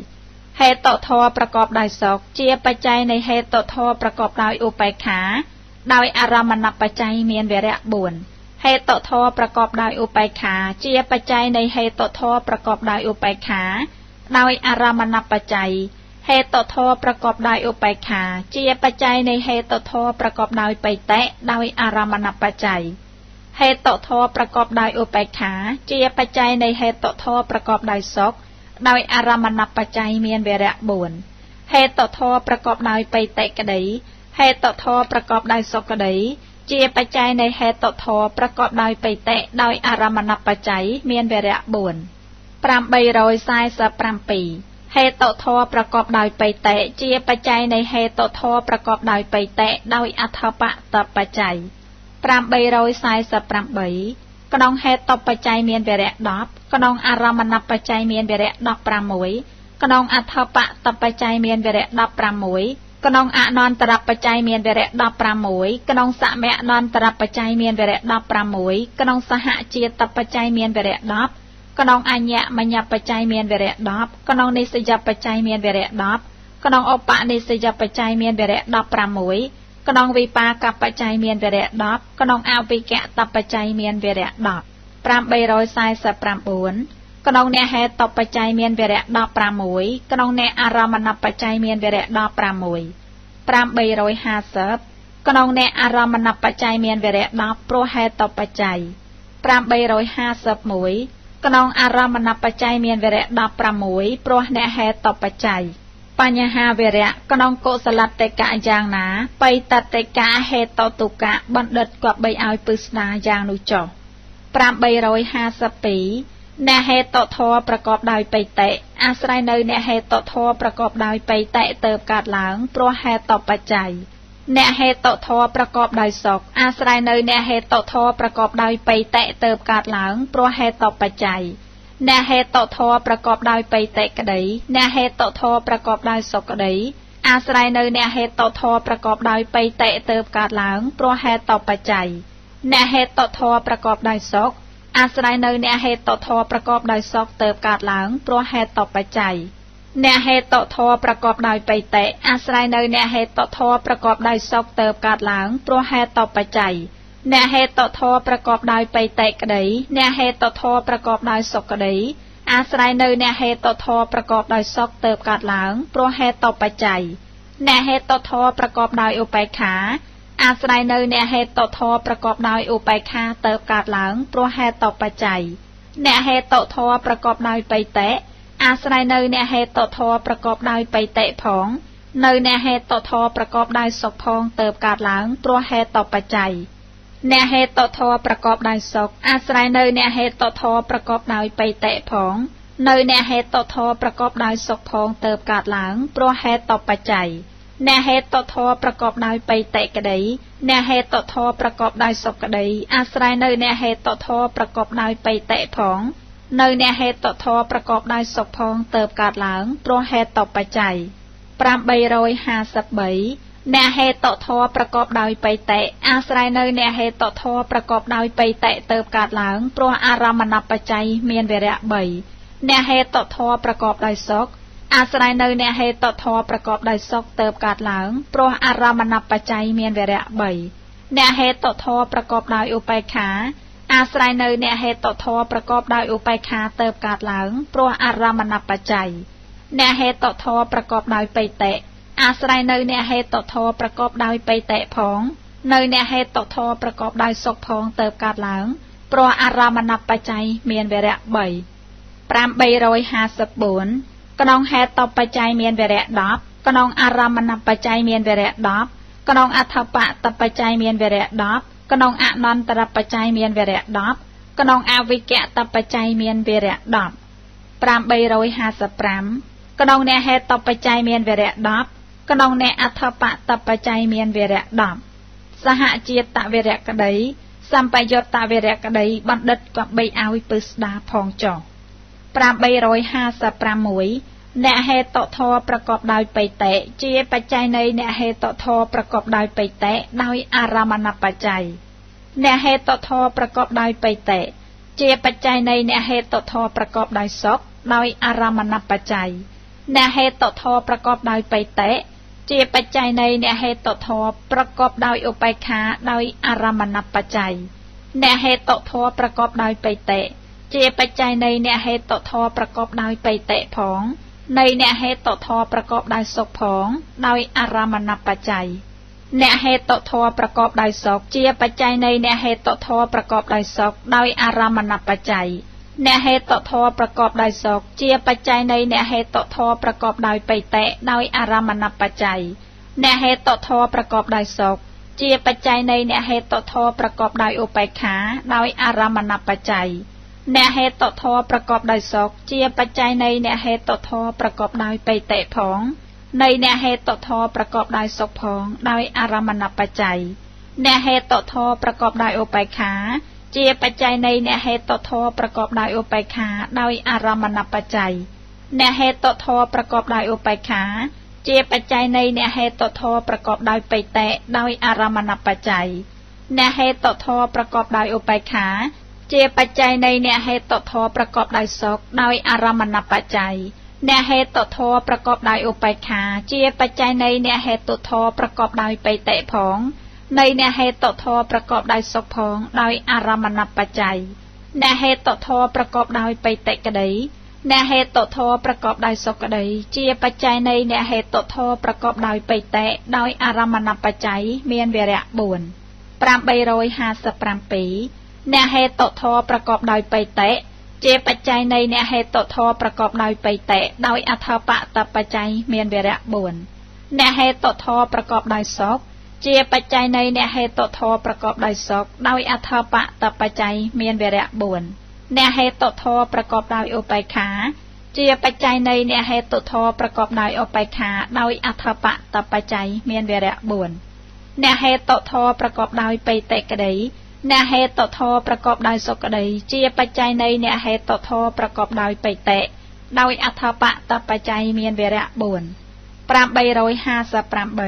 ហេតុធរប្រកបដោយសុខជាបច្ច័យនៃហេតុធរប្រកបដោយឧបេក្ខាដោយអារមណបច្ច័យមានវរៈ4ហេតុធរប្រកបដោយឧបេក្ខាជាបច្ច័យនៃហេតុធរប្រកបដោយឧបេក្ខាដោយអារមណបច្ច័យហេតុធរប្រកបដោយឧបេក្ខាជាបច្ច័យនៃហេតុធរប្រកបដោយបៃតេដោយអារមណបច្ច័យហេតុធរប្រកបដោយឧបេក្ខាជាបច្ច័យនៃហេតុធរប្រកបដោយសុខដោយអារមណបច្ច័យមានវរៈ4ហេតុធរប្រកបដោយបៃតេក្តីហេតុធរប្រកបដោយសុខក្តីជាបច្ច័យនៃហេតុធរប្រកបដោយបៃតេដោយអារមណបច្ច័យមានវរៈ4 847ហេតុធរប្រកបដោយបៃតេជាបច្ច័យនៃហេតុធរប្រកបដោយបៃតេដោយអថបតបច្ច័យ848ក្នុងហេតុបច្ច័យមានវរៈ10ក្នុងអារមណបច្ច័យមានវរៈ16ក្នុងអថបតបច្ច័យមានវរៈ16ក្នុងអនន្តរបច្ច័យមានវរៈ16ក្នុងសមអនន្តរបច្ច័យមានវរៈ16ក្នុងសហជាតិបច្ច័យមានវរៈ10ក្នុងអញ្ញមញ្ញបច្ច័យមានវរៈ10ក្នុងនិស្សយបច្ច័យមានវរៈ10ក្នុងឧបនិស្សយបច្ច័យមានវរៈ16ក្នុងវិបាកបច្ច័យមានវរៈ10ក្នុងអវិកតបច្ច័យមានវរៈ10 849ក្នុងអ្នកហេតុបច្ច័យមានវរៈ16ក្នុងអ្នកអារមណបច្ច័យមានវរៈ16 850ក្នុងអ្នកអារមណបច្ច័យមានវរៈ10ព្រោះហេតុបច្ច័យ851ក្នុងអារមណបច្ច័យមានវរៈ16ព្រោះអ្នកហេតុបច្ច័យបញ្ហាវរៈក្នុងកុសលតិកៈយ៉ាងណាបៃតតិកៈហេតុទុកៈបណ្ឌិតគប្បីឲ្យពិស្ដាយ៉ាងនោះចុះ852អ្នកហេតុធរប្រកបដោយបៃតេអាស្រ័យនៅអ្នកហេតុធរប្រកបដោយបៃតេទើបកើតឡើងព្រោះហេតុបច្ច័យអ្នកហេតុធរប្រកបដោយសុខអាស្រ័យនៅអ្នកហេតុធរប្រកបដោយបៃតេទើបកើតឡើងព្រោះហេតុបច្ច័យអ្នកហេតុធរប្រកបដោយបៃតេក្តីអ្នកហេតុធរប្រកបដោយសុខក្តីអាស្រ័យនៅអ្នកហេតុធរប្រកបដោយបៃតេទើបកើតឡើងព្រោះហេតុបច្ច័យអ្នកហេតុធរប្រកបដោយសុខអាស្រ័យនៅអ្នកហេតុធរប្រកបដោយសុខទើបកើតឡើងព្រោះហេតុបច្ច័យអ្នកហេតុធម៌ប្រកបដោយបៃតេអាស្រ័យនៅអ្នកហេតុធម៌ប្រកបដោយសុខទើបកើតឡើងព្រោះហេតុបច្ច័យអ្នកហេតុធម៌ប្រកបដោយបៃតេក្តីអ្នកហេតុធម៌ប្រកបដោយសុខក្តីអាស្រ័យនៅអ្នកហេតុធម៌ប្រកបដោយសុខទើបកើតឡើងព្រោះហេតុបច្ច័យអ្នកហេតុធម៌ប្រកបដោយឧបេក្ខាអាស្រ័យនៅអ្នកហេតុធម៌ប្រកបដោយឧបេក្ខាទើបកើតឡើងព្រោះហេតុបច្ច័យអ្នកហេតុធម៌ប្រកបដោយបៃតេ อาศัยในเนเหตุทอประกอบได้ไปเตะผองในเนเหตุทอประกอบได้ศกพองเติบกาดหลังตัวเหตุต่อปัจจัยเนเหตุทอประกอบได้ศกอาศัยในเนเหตุทอประกอบได้ไปเตะผองในเนเหตุทอประกอบได้ศกพองเติบกาดหลังตัวเหตุต่อปัจจัยเนเหตุทอประกอบได้ไปเตะกระไดเนเหตุทอประกอบได้ศกกระไดอาศัยในเนเหตุทอประกอบได้ไปเตะผองในเนเหตุทอประกอบได้ศกพองเติบกาดหลังตัวเหตุต่อปัจจัยปรามใบโรย50 ใบเนเหตุทอประกอบได้ไปเตะอาศัยในเนเหตุทอประกอบได้ไปเตะเติบกาดหลังตัวอารามณปัจจัยเมียนเวระใบเนเหตุทอประกอบได้ศกอาศัยในเนเหตุทอประกอบได้ศกเติบกาดหลังโปรอารามณปัจจัยเมียนเวระใบเนเหตุทอประกอบได้อุปายขาอาศัยในเนเหตุทอประกอบได้อุปายขาเติบกาดหลังโปรอารามณปัจจัยเนเหตุทอประกอบได้ไปเตะอาศัยในเนเหตุทอประกอบได้ไปเตะผองในเนเหตุทอประกอบได้ศกพองเติบกาดหลังโปรอารามณปัจจัยเมียนเวระใบปรามใบโรย54กนองเหตุต่อปัจจัยเมียนเวระดับกนองอารามณปัจจัยเมียนเวระดับกนองอัฏฐปะตปัจจัยเมียนเวระดับกนองอนันตรปัจจัยเมียนเวระดับกนองอวิกะตปัจจัยเมียนเวระดับปรามใบโรย55กนองเนเหตุต่อปัจจัยเมียนเวระดับกนองเนอัฏฐปะตปัจจัยเมียนเวระดับสหจิตตเวระกะไดสัมปยุตตเวระกะไดบัณฑิตกับใบอาวิปุสดาพองจอปรามใบโรย56เนเหตุทอประกอบได้ไปเตะเจียปัจจัยในเนเหตุทอประกอบได้ไปเตะโดยอารามณปัจจัยเนเหตุทอประกอบได้ไปเตะเจียปัจจัยในเนเหตุทอประกอบได้ศกโดยอารามณปัจจัยเนเหตุทอประกอบได้ไปเตะเจียปัจจัยในเนเหตุทอประกอบได้อุปายขาโดยอารามณปัจจัยเนเหตุทอประกอบได้ไปเตะเจียปัจจัยในเนเหตุทอประกอบได้ไปเตะผองในเนเหตุทอประกอบได้ศกผองโดยอารามณปัจจัยเนเหตุทอประกอบได้ศกเจียปัจจัยในเนเหตุทอประกอบได้ศกโดยอารามณปัจจัยเนเหตุทอประกอบได้ศกเจียปัจจัยในเนเหตุทอประกอบได้ไปเตะโดยอารามณปัจจัยเนเหตุทอประกอบได้ศกเจียปัจจัยในเนเหตุทอประกอบได้อุปายขาโดยอารามณปัจจัยเนเหตุทอประกอบได้ศกเจียปัจจัยในเนเหตุทอประกอบได้ไปเตะผองในเนเหตุทอประกอบได้ศกผองโดยอารามณปัจจัยเนเหตุทอประกอบได้อุปายขาเจียปัจจัยในเนเหตุทอประกอบได้อุปายขาโดยอารามณปัจจัยเนเหตุทอประกอบได้อุปายขาเจียปัจจัยในเนเหตุทอประกอบได้ไปเตะโดยอารามณปัจจัยเนเหตุทอประกอบได้อุปายขาเจียปัจจัยในเนเหตุทอประกอบได้ศกโดยอารามณปัจจัยเนเหตุทอประกอบได้อุปายขาเจียปัจจัยในเนเหตุทอประกอบได้ไปเตะผองในเนเหตุทอประกอบได้ศกผองโดยอารามณปัจจัยเนเหตุทอประกอบได้ไปเตะกระไดเนเหตุทอประกอบได้ศกกระไดเจียปัจจัยในเนเหตุทอประกอบได้ไปเตะโดยอารามณปัจจัยเมียนเวระบุญปรามใบโรย55ปีเนเหตุทอประกอบได้ไปเตะเจียปัจจัยในเนเหตุทอประกอบได้ไปเตะโดยอัฏฐปะตปัจจัยเมียนเวระบุญเนเหตุทอประกอบได้ศกเจียปัจจัยในเนเหตุทอประกอบได้ศกโดยอัฏฐปะตปัจจัยเมียนเวระบุญเนเหตุทอประกอบได้อุปายขาเจียปัจจัยในเนเหตุทอประกอบได้อุปายขาโดยอัฏฐปะตปัจจัยเมียนเวระบุญเนเหตุทอประกอบได้ไปเตะกระไดเนเหตุทอประกอบได้ศกกระไดเจียปัจจัยในเนเหตุทอประกอบได้ไปเตะโดยอัฏฐปะตปัจจัยเมียนเวระบุญปรามใบโรย55ใบ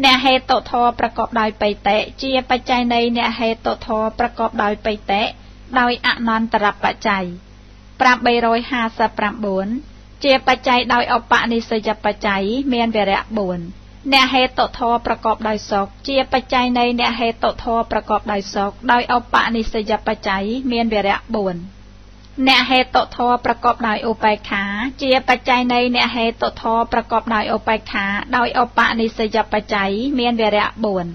เนเหตุทอประกอบได้ไปเตะเจียปัจจัยในเนเหตุทอประกอบได้ไปเตะโดยอนันตรปัจจัยปรามใบโรย54เจียปัจจัยโดยอปนิสยปัจจัยเมียนเวระบุญเนเหตุทอประกอบได้ศกเจียปัจจัยในเนเหตุทอประกอบได้ศกโดยอปนิสยปัจจัยเมียนเวระบุญเนเหตุทอประกอบได้อุปายขาเจียปัจจัยในเนเหตุทอประกอบได้อุปายขาโดยอปนิสยปัจจัยเมียนเวระบุญ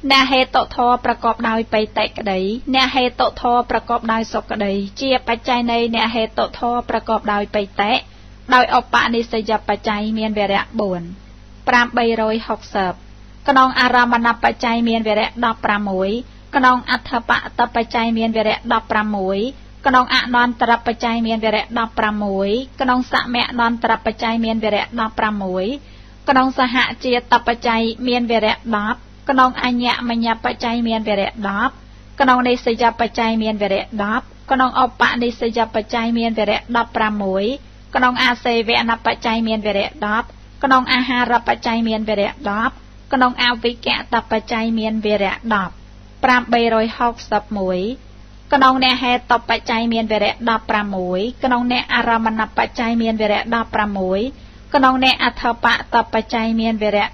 เนเหตุทอประกอบได้ไปเตะกระไดเนเหตุทอประกอบได้ศกกระไดเจียปัจจัยในเนเหตุทอประกอบได้ไปเตะโ ដោយឧបនិស្សយបច្ច័យមានវរៈ4 860ក្នុងអារមណបច្ច័យមានវរៈ16ក្នុងអត្ថបតបច្ច័យមានវរៈ16ក្នុងអនន្តរបច្ច័យមានវរៈ16ក្នុងសមនន្តរបច្ច័យមានវរៈ16ក្នុងសហជាតបច្ច័យមានវរៈ10ក្នុងអញ្ញមញ្ញបច្ច័យមានវរៈ10ក្នុងនិស្សយបច្ច័យមានវរៈ10ក្នុងឧបនិស្សយបច្ច័យមានវរៈ16ក្នុងអាសេវនបច្ច័យមានវរៈ10ក្នុងអាហារបច្ច័យមានវរៈ10ក្នុងអវិកតបច្ច័យមានវរៈ10 861ក្នុងអ្នកហេតុបច្ច័យមានវរៈ16ក្នុងអ្នកអារមណបច្ច័យមានវរៈ16ក្នុងអ្នកអត្ថបតបច្ច័យមានវរៈ16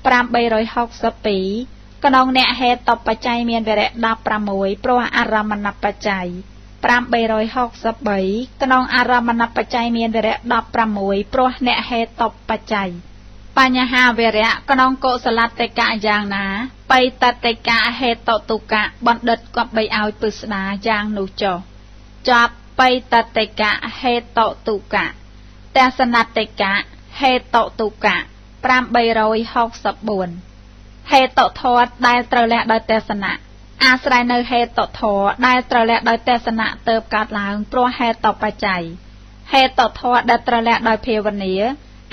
862ក្នុងអ្នកហេតុបច្ច័យមានវរៈ16ព្រោះអារមណបច្ច័យ863ក្នុងអារមណបច្ច័យមានវរៈ16ព្រោះអ្នកហេតុបច្ច័យបញ្ហាវរៈក្នុងកុសលតិកៈយ៉ាងណាបៃតតិកៈហេតុទុកៈបណ្ឌិតគប្បីឲ្យពឹស្ដាយ៉ាងនោះចុះចប់បៃតតិកៈហេតុទុកៈទស្សនតិកៈហេតុទុកៈ864ហេតុធម៌ដែលត្រូវលះដោយទស្សនៈអាស្រ័យនៅហេតុធម៌ដែលត្រូវលះដោយទស្សនៈទើបកើតឡើងព្រោះហេតុបច្ច័យហេតុធម៌ដែលត្រូវលះដោយភាវនា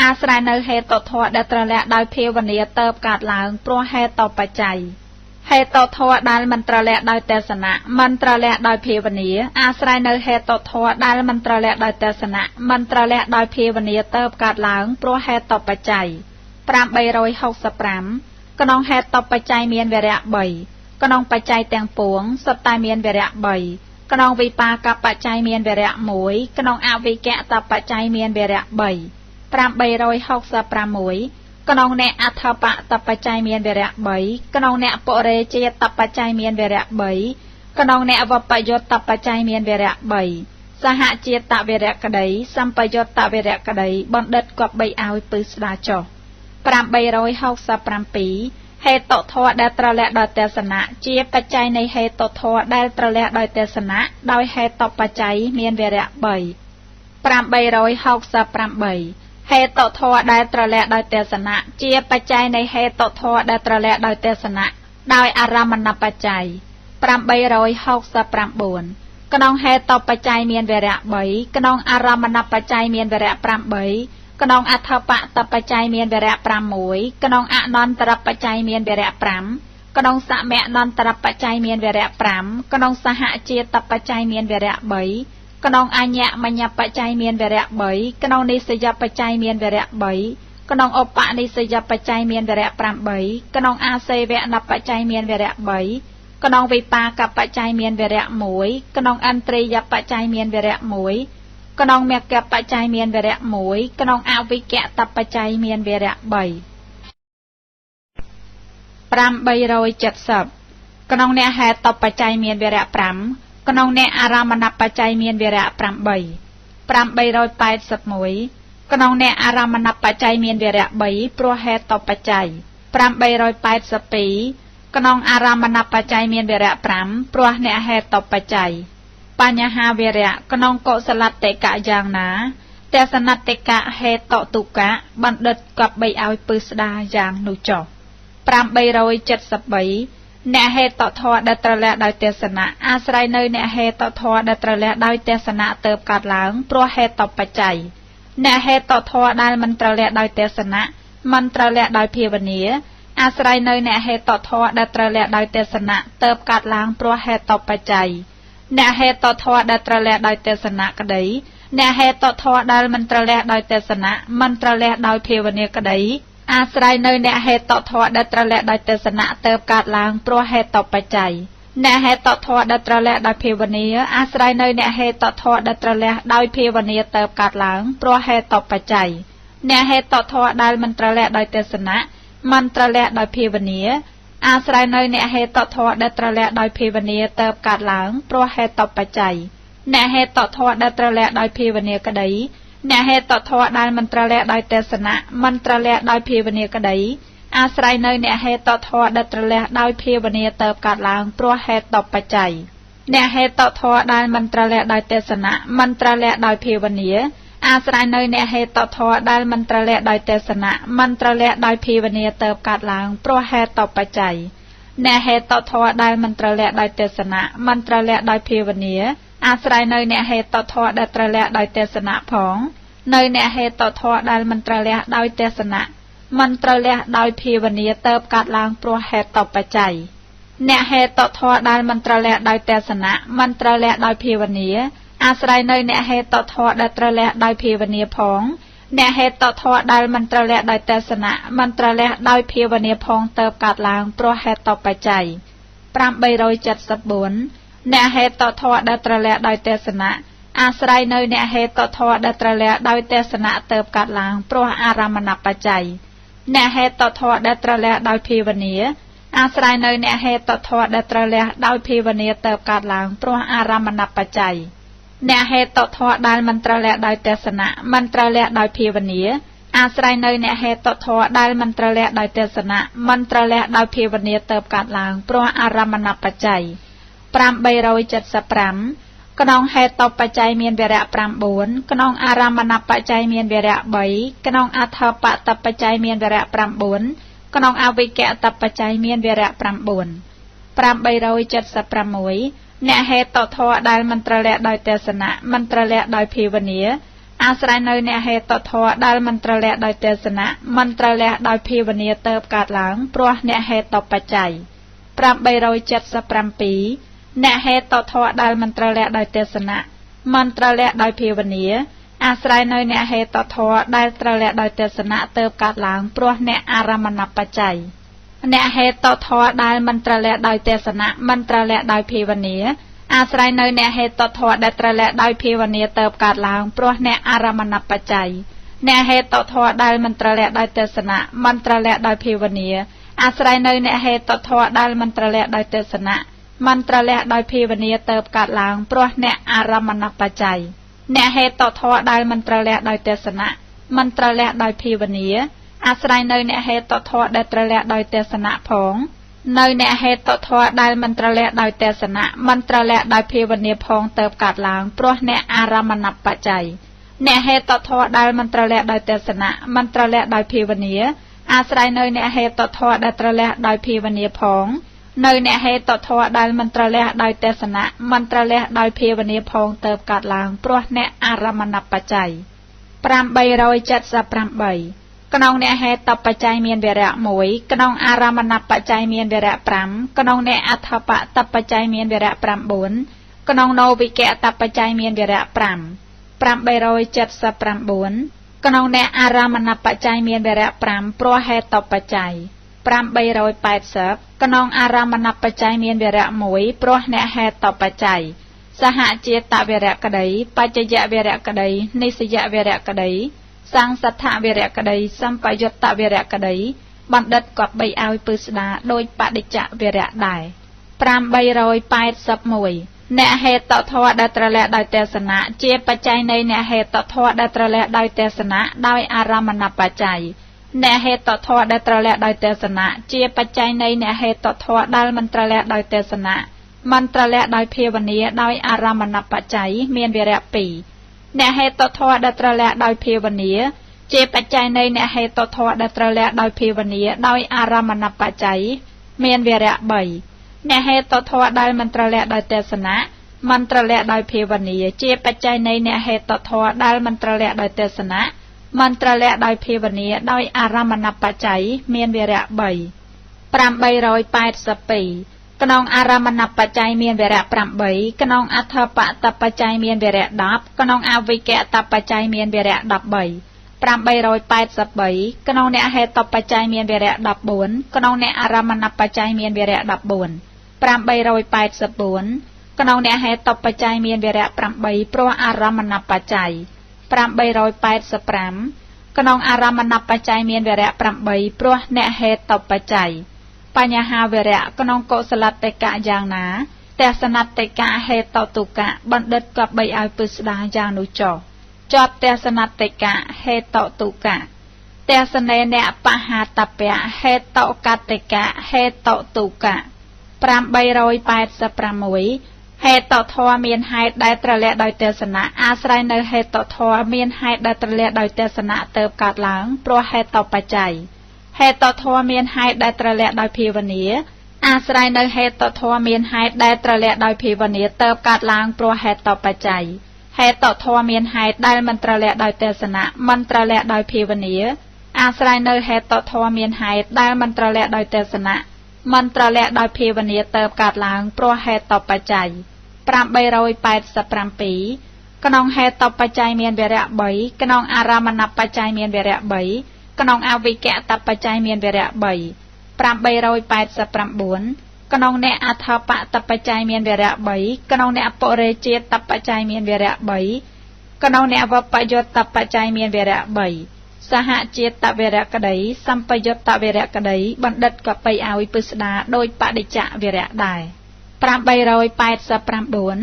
អាស្រ័យនៅហេតុធម៌ដែលត្រូវលះដោយភាវនាទើបកើតឡើងព្រោះហេតុបច្ច័យហេតុធម៌ដែលមិនត្រូវលះដោយទស្សនៈមិនត្រូវលះដោយភាវនាអាស្រ័យនៅហេតុធម៌ដែលមិនត្រូវលះដោយទស្សនៈមិនត្រូវលះដោយភាវនាទើបកើតឡើងព្រោះហេតុបច្ច័យ865ក្នុងហេតុបច្ច័យមានវរៈ3ក្នុងបច្ច័យទាំងពួងសុទ្ធតែមានវរៈ3ក្នុងវិបាកបច្ច័យមានវរៈ1ក្នុងអវិកតបច្ច័យមានវរៈ3 866ក្នុងអ្នកអត្ថបតបច្ច័យមានវរៈ3ក្នុងអ្នកបរិជាតបច្ច័យមានវរៈ3ក្នុងអ្នកវបយុត្តបច្ច័យមានវរៈ3សហជាតវរៈក្តីសម្បយុត្តវរៈក្តីបណ្ឌិតគប្បីឲ្យពឹស្ដាចុះ867ហេតុធម៌ដែលត្រូវលះដោយទស្សនៈជាបច្ច័យនៃហេតុធម៌ដែលត្រូវលះដោយទស្សនៈដោយហេតុបច្ច័យមានវរៈ3 868ហេតុធម៌ដែលត្រូវលះដោយទស្សនៈជាបច្ច័យនៃហេតុធម៌ដែលត្រូវលះដោយទស្សនៈដោយអារមណបច្ច័យ869ក្នុងហេតុបច្ច័យមានវរៈ3ក្នុងអារមណបច្ច័យមានវរៈ8ក្នុងអត្ថបតបច្ច័យមានវរៈ6ក្នុងអនន្តរបច្ច័យមានវរៈ5ក្នុងសមនន្តរបច្ច័យមានវរៈ5ក្នុងសហជាតបច្ច័យមានវរៈ3ក្នុងអញ្ញមញ្ញបច្ច័យមានវរៈ3ក្នុងនិស្សយបច្ច័យមានវរៈ3ក្នុងឧបនិស្សយបច្ច័យមានវរៈ8ក្នុងអាសេវនបច្ច័យមានវរៈ3ក្នុងវិបាកបច្ច័យមានវរៈ1ក្នុងអន្ត្រីយបច្ច័យមានវរៈ1ក្នុងមគ្គបច្ច័យមានវរៈ1ក្នុងអវិកតបច្ច័យមានវរៈ870ក្នុងអ្នកហេតុបច្ច័យមានវរៈ5ក្នុងអ្នកអារមណបច្ច័យមានវរៈ8 881ក្នុងអ្នកអារមណបច្ច័យមានវរៈ3ព្រោះហេតុបច្ច័យ882ក្នុងអារមណបច្ច័យមានវរៈ5ព្រោះអ្នកហេតុបច្ច័យបញ្ហាវរៈក្នុងកុសលតិកៈយ៉ាងណាទស្សនតិកៈហេតុទុកៈបណ្ឌិតគប្បីឲ្យពឹស្ដាយ៉ាងនោះចុះ873អ្នកហេតុធម៌ដែលត្រូវលះដោយទស្សនៈអាស្រ័យនៅអ្នកហេតុធម៌ដែលត្រូវលះដោយទស្សនៈទើបកើតឡើងព្រោះហេតុបច្ច័យអ្នកហេតុធម៌ដែលមិនត្រូវលះដោយទស្សនៈមិនត្រូវលះដោយភាវនាអាស្រ័យនៅអ្នកហេតុធម៌ដែលត្រូវលះដោយទស្សនៈទើបកើតឡើងព្រោះហេតុបច្ច័យអ្នកហេតុធម៌ដែលត្រូវលះដោយទស្សនៈក្តីអ្នកហេតុធម៌ដែលមិនត្រូវលះដោយទស្សនៈមិនត្រូវលះដោយភាវនាក្តីអាស្រ័យនៅអ្នកហេតុធម៌ដែលត្រូវលះដោយទស្សនៈទើបកើតឡើងព្រោះហេតុបច្ច័យអ្នកហេតុធម៌ដែលត្រូវលះដោយភាវនាអាស្រ័យនៅអ្នកហេតុធម៌ដែលត្រូវលះដោយភាវនាទើបកើតឡើងព្រោះហេតុបច្ច័យអ្នកហេតុធម៌ដែលមិនត្រូវលះដោយទស្សនៈមិនត្រូវលះដោយភាវនាអាស្រ័យនៅអ្នកហេតុធម៌ដែលត្រូវលះដោយភាវនាទើបកើតឡើងព្រោះហេតុបច្ច័យអ្នកហេតុធម៌ដែលត្រូវលះដោយភាវនាក្តីអ្នកហេតុធម៌ដែលមិនត្រូវលះដោយទស្សនៈមិនត្រូវលះដោយភាវនាក្តីអាស្រ័យនៅអ្នកហេតុធម៌ដែលត្រូវលះដោយភាវនាទើបកើតឡើងព្រោះហេតុបច្ច័យអ្នកហេតុធម៌ដែលមិនត្រូវលះដោយទស្សនៈមិនត្រូវលះដោយភាវនា อาศัยในเนเหตุทอได้มันตระเละโดยเตสนะมันตระเละโดยพีวเนียเติบกัดหลังเพราะเหตุต่อปัจจัยเนเหตุทอได้มันตระเละโดยเตสนะมันตระเละโดยพีวเนียอาศัยในเนเหตุทอได้ตระเละโดยเตสนะผองในเนเหตุทอได้มันตระเละโดยเตสนะมันตระเละโดยพีวเนียเติบกัดหลังเพราะเหตุต่อปัจจัยเนเหตุทอได้มันตระเละโดยเตสนะมันตระเละโดยพีวเนียอาศัยในเนเหตุทอได้ตระเละโดยพีวเนียผองเนเหตุทอได้มันตระเละโดยเตสนะมันตระเละโดยพีวเนียผองเติบกัดหลังเพราะเหตุต่อปัจจัยปรามใบโรยจัดสับบนเนเหตุทอได้ตระเละโดยเตสนะอาศัยในเนเหตุทอได้ตระเละโดยเตสนะเติบกัดหลังเพราะอารามณปัจจัยเนเหตุทอได้ตระเละโดยพีวเนียอาศัยในเนเหตุทอได้ตระเละโดยพีวเนียเติบกัดหลังเพราะอารามณปัจจัยเนเหตุทอได้มันตระเละโดยเตสนะมันตระเละโดยพีวเนียอาศัยในเนเหตุทอได้มันตระเละโดยเตสนะมันตระเละโดยพีวเนียเติบกัดหลังเพราะอารามณปัจจัยปรามใบโรยจัดสปรามกนองเหตุต่อปัจจัยเมียนเวระปรามบุญกนองอารามณปัจจัยเมียนเวระใบกนองอัฏฐปะตปัจจัยเมียนเวระปรามบุญกนองอวิแกะตปัจจัยเมียนเวระปรามบุญปรามใบโรยจัดสปรามวยเนเหตุทอได้มันตระเละโดยเตสนะมันตระเละโดยพีวเนียอาศัยในเนเหตุทอได้มันตระเละโดยเตสนะมันตระเละโดยพีวเนียเติบกัดหลังเพราะเนเหตุต่อปัจจัยปรามใบโรยจัดสปรามปีเนเหตุทอได้มันตระเละโดยเตสนะมันตระเละโดยพีวเนียอาศัยในเนเหตุทอได้ตระเละโดยเตสนะเติบกัดหลังเพราะเนอารามณปัจจัยเนเหตุทอได้มันตระเละโดยเตสนะมันตระเละโดยพีวเนียอาศัยในเนเหตุทอได้ตระเละโดยพีวเนียเติบกัดหลังเพราะเนอารามณปัจจัยเนเหตุทอได้มันตระเละโดยเตสนะมันตระเละโดยพีวเนียอาศัยในเนเหตุทอได้มันตระเละโดยเตสนะมันตระเละโดยพีวเนียเติบกัดหลังเพราะเนอารามณปัจจัยเนเหตุทอได้มันตระเละโดยเตสนะมันตระเละโดยพีวเนียอาศัยในเนเหตุทอได้ตระเละโดยเตสนะผองในเนเหตุทอได้มันตระเละโดยเตสนะมันตระเละโดยพีวเนียพองเติบกัดหลังเพราะเนอารามณปัจจัยเนเหตุทอได้มันตระเละโดยเตสนะมันตระเละโดยพีวเนียอาศัยในเนเหตุทอได้ตระเละโดยพีวเนียพองในเนเหตุทอได้มันตระเละโดยเตสนะมันตระเละโดยพีวเนียพองเติบกัดหลังเพราะเนอารามณปัจจัยปรามใบโรยจัดสปรามใบกนองเนเหตุปัจจัยเมียนเวระมวยกนองอารามณปัจจัยเมียนเวระปรามกนองเนอัฏฐปะตปัจจัยเมียนเวระปรามบุญกนองโนวิแกะตปัจจัยเมียนเวระปรามปรามใบโรยจัดสปรามบุญกนองเนอารามณปัจจัยเมียนเวระปรามเพราะเหตุปัจจัยปรามใบโรย80กนองอารามณปัจจัยเมียนเวระมวยเพราะเนเหตุปัจจัยสหเจตเวระกดัยปัจจยเวระกดัยนิสยเวระกดัยสังสัทธเวระกดัยสัมปยุตตเวระกดัยบัณฑิตกอบใบเอาปืสดาโดยปฏิจจเวระได้ปรามใบโรย81เนเหตุทอได้ตระเละโดยเตสนะเจปัจจัยในเนเหตุทอได้ตระเละโดยเตสนะโดยอารามณปัจจัยเนเหตุทอได้ตระเละโดยเตสนะเจปัจจัยในเนเหตุทอได้มันตระเละโดยเตสนะมันตระเละโดยพีวเนียโดยอารามณปัจจัยเมียนเวระปีเนเหตุทอได้ตระเละโดยพีวเนียเจปัจจัยในเนเหตุทอได้ตระเละโดยพีวเนียโดยอารามณปัจจัยเมียนเวระใบเนเหตุทอได้มันตระเละโดยเตสนะมันตระเละโดยพีวเนียเจปัจจัยในเนเหตุทอได้มันตระเละโดยเตสนะมันตระเละโดยพีวเนียโดยอารามณปัจจัยเมียนเวระใบปรามใบโรย80ปีกนองอารามณปัจจัยเมียนเวระปรามใบกนองอัฏฐปะตปัจจัยเมียนเวระดับกนองอวิแกะตปัจจัยเมียนเวระดับใบปรามใบโรย80ใบกนองเนเหตุปัจจัยเมียนเวระดับบุญกนองเนอารามณปัจจัยเมียนเวระดับบุญปรามใบโรย84กนองเนเหตุปัจจัยเมียนเวระปรามใบเพราะอารามณปัจจัยปรามใบโรย85กนองอารามณปัจจัยเมียนเวระปรามใบเพราะเนเหตุปัจจัยปัญญาหาเวระกนองโกสลัตติกะอย่างนาแต่สนัตติกะเหตุตุกะบัณฑิตกับใบเอาปุสดาอย่างนุจจอบแต่สนัตติกะเหตุตุกะแต่สเนเนปหาตเปะเหตุกัตติกะเหตุตุกะปรามใบโรย80ปรามวย เหตุต่อทอเมียนเหตุได้ตระเละโดยเตสนะอาศัยในเหตุต่อทอเมียนเหตุได้ตระเละโดยเตสนะเติบกาดหลังเพราะเหตุต่อปัจจัยเหตุต่อทอเมียนเหตุได้ตระเละโดยพิวเนียอาศัยในเหตุต่อทอเมียนเหตุได้ตระเละโดยพิวเนียเติบกาดหลังเพราะเหตุต่อปัจจัยเหตุต่อทอเมียนเหตุได้มันตระเละโดยเตสนะมันตระเละโดยพิวเนียอาศัยในเหตุต่อทอเมียนเหตุได้มันตระเละโดยเตสนะมันตระเละโดยพิวเนียเติบกาดหลังเพราะเหตุต่อปัจจัยปรามใบโรยแปดสปรามปีกนองเหตุต่อปัจจัยเมียนเวระใบกนองอารามนับปัจจัยเมียนเวระใบกนองอาวิแกะตับปัจจัยเมียนเวระใบปรามใบโรยแปดสปรามบุญกนองเนอัฐปะตับปัจจัยเมียนเวระใบกนองเนอปเรเจตตับปัจจัยเมียนเวระใบกนองเนอวปยตตับปัจจัยเมียนเวระใบสหเจตตเวระกระไดสัมปยตตเวระกระไดบัณฑิตกับไปอาวิปุสดาโดยปฏิจจเวระได้ปรามใบโรยแปดสปรามบุญ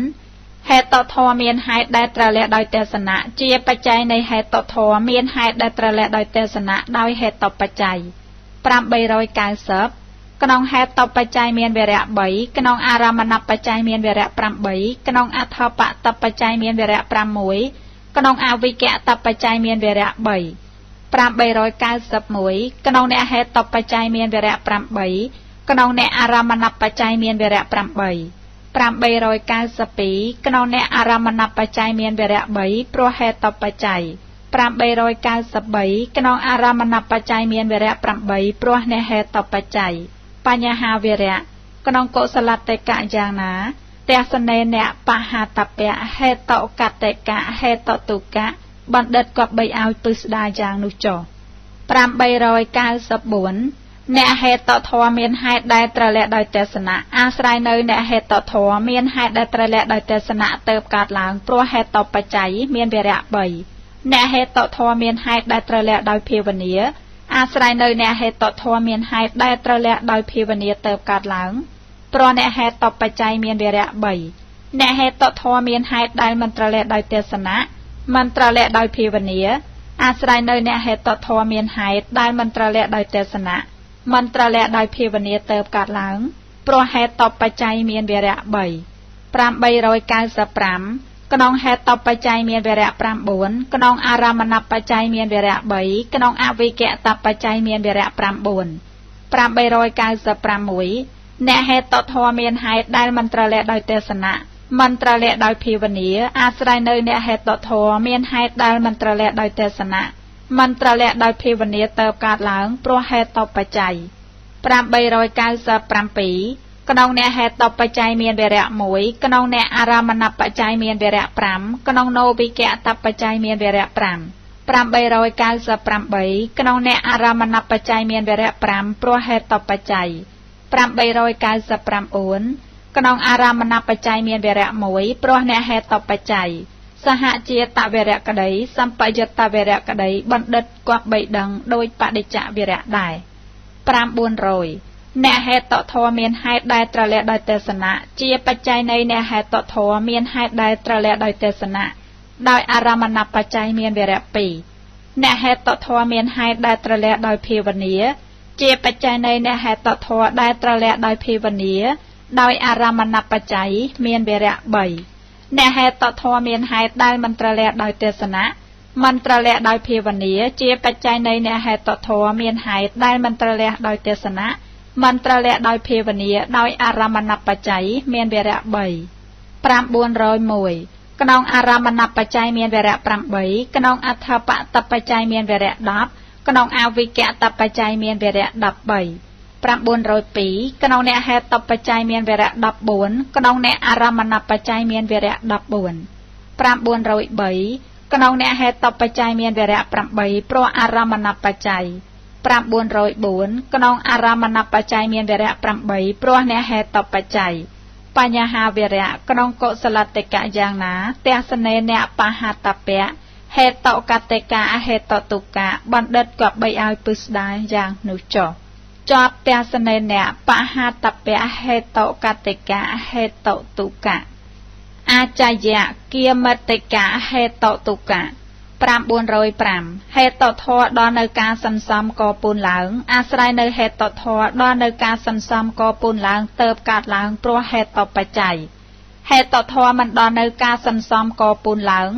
เหตุต่อทอเมียนเหตุได้ตระเละโดยเตสนะเจียปัจจัยในเหตุต่อทอเมียนเหตุได้ตระเละโดยเตสนะโดยเหตุต่อปัจจัยปรามใบโรยกายซับกนองเหตุต่อปัจจัยเมียนเวระใบกนองอารามนับปัจจัยเมียนเวระปรามใบกนองอัฐปะตับปัจจัยเมียนเวระปรามมวยกนองอาวิแกะตับปัจจัยเมียนเวระใบปรามใบโรยกายซับมวยกนองเนเหตุต่อปัจจัยเมียนเวระปรามใบกนองเนอารามนับปัจจัยเมียนเวระปรามใบปรามใบโรยกายสปีกนองเนอารามนับปัจจัยเมียนเวระใบเพราะเหตุต่อปัจจัยปรามใบโรยกายสปีกนองอารามนับปัจจัยเมียนเวระปรามใบเพราะเนเหตุต่อปัจจัยปัญญาหาเวระกนองโกสลัตเตกะยางนาเตสเนเนปะหาตเปะเหตุต่อกัตเตกะเหตุต่อตุกะบัณฑิตกับใบเอาปุสดาจางนุจปรามใบโรยกายสบุญเนเหตุต่อทอเมียนเหตุได้ตระเละโดยเตสนะอาศัยในเนเหตุต่อทอเมียนเหตุได้ตระเละโดยเตสนะเติบกาดหลังเพราะเหตุต่อปัจจัยเมียนเวระใบเนเหตุต่อทอเมียนเหตุได้ตระเละโดยพิวเนียอาศัยในเนเหตุต่อทอเมียนเหตุได้ตระเละโดยพิวเนียเติบกาดหลังเพราะเนเหตุต่อปัจจัยเมียนเวระใบเนเหตุต่อทอเมียนเหตุได้มันตระเละโดยเตสนะมันตระเละโดยพิวเนียอาศัยในเนเหตุต่อทอเมียนเหตุได้มันตระเละโดยเตสนะมันตระเละโดยพิวเนียเติบกาดหลังเพราะเหตุต่อปัจจัยเมียนเวระใบปรามใบโรยกายสปรามกนองเหตุต่อปัจจัยเมียนเวระปรามบุญกนองอารามนับปัจจัยเมียนเวระใบกนองอาวิแกะตับปัจจัยเมียนเวระปรามบุญปรามใบโรยกายสปรามมวยเนเหตุต่อทอเมียนเหตุได้มันตระเละโดยเตสนะมันตระเละโดยพิวเนียอาศัยในเนเหตุต่อทอเมียนเหตุได้มันตระเละโดยเตสนะมันตระเละโดยพิวเนียเติบกาดหลังเพราะเหตุต่อปัจจัยปรามใบโรยกายสปรามปีกนองเนเหตุต่อปัจจัยเมียนเวระมวยกนองเนอารามนับปัจจัยเมียนเวระปรามกนองโนวิแกะตับปัจจัยเมียนเวระปรามปรามใบโรยกายสปรามใบกนองเนอารามนับปัจจัยเมียนเวระปรามเพราะเหตุต่อปัจจัยปรามใบโรยกายสปรามอุนกนองอารามนับปัจจัยเมียนเวระมวยเพราะเนเหตุต่อปัจจัยสหเจตเวระกระไดสัมปยตเวระกระไดบัณฑิตกับใบดังโดยปฏิจจเวระได้ปรามบุญโรยเนเหตุต่อทอเมียนเหตุได้ตระเละโดยเตสนะเจียปัจจัยในเนเหตุต่อทอเมียนเหตุได้ตระเละโดยเตสนะโดยอารามนับปัจจัยเมียนเวระปีเนเหตุต่อทอเมียนเหตุได้ตระเละโดยพิวเนียเจียปัจจัยในเนเหตุต่อทอได้ตระเละโดยพิวเนียโดยอารามนับปัจจัยเมียนเวระใบเนเหตุต่อทอเมียนเหตุได้มันตระเละโดยเตสนะมันตระเละโดยพิวเนียเจียปัจจัยในเนเหตุต่อทอเมียนเหตุได้มันตระเละโดยเตสนะมันตระเละโดยพิวเนียโดยอารามนับปัจจัยเมียนเวระใบปรามบุญโรยมวยกนองอารามนับปัจจัยเมียนเวระปรามใบกนองอัฐปะตับปัจจัยเมียนเวระดับกนองอาวิแกะตับปัจจัยเมียนเวระดับใบปรามบุญโรยปีกนองเนเหตุตับปัจจัยเมียนเวระดับบุญกนองเนอารามนับปัจจัยเมียนเวระดับบุญปรามบุญโรยใบกนองเนเหตุตับปัจจัยเมียนเวระปรามใบเพราะอารามนับปัจจัยปรามบุญโรยบุญกนองอารามนับปัจจัยเมียนเวระปรามใบเพราะเนเหตุต่อปัจจัยปัญญาหาเวระกนองโกสลัตเตกะยางนาเตสเนเนปะหาตเปะเหตุต่อกัตเตกะเหตุต่อตุกะบัณฑิตกับใบเอาปุสดาอย่างนุจจอบเตสเนเนปะหาตเปะเหตุต่อกัตเตกะเหตุต่อตุกะอาจายะเกียมเตกะเหตุต่อตุกะปรามบุญโรยปรามเหตุต่อทอดอนในการสันซ้ำก่อปูนหลังอาศัยในเหตุต่อทอดอนในการสันซ้ำก่อปูนหลังเติบกาดหลังเพราะเหตุต่อปัจจัย ហេតុធម៌មិនដល់នៅការសន្សំក៏ពូនឡើង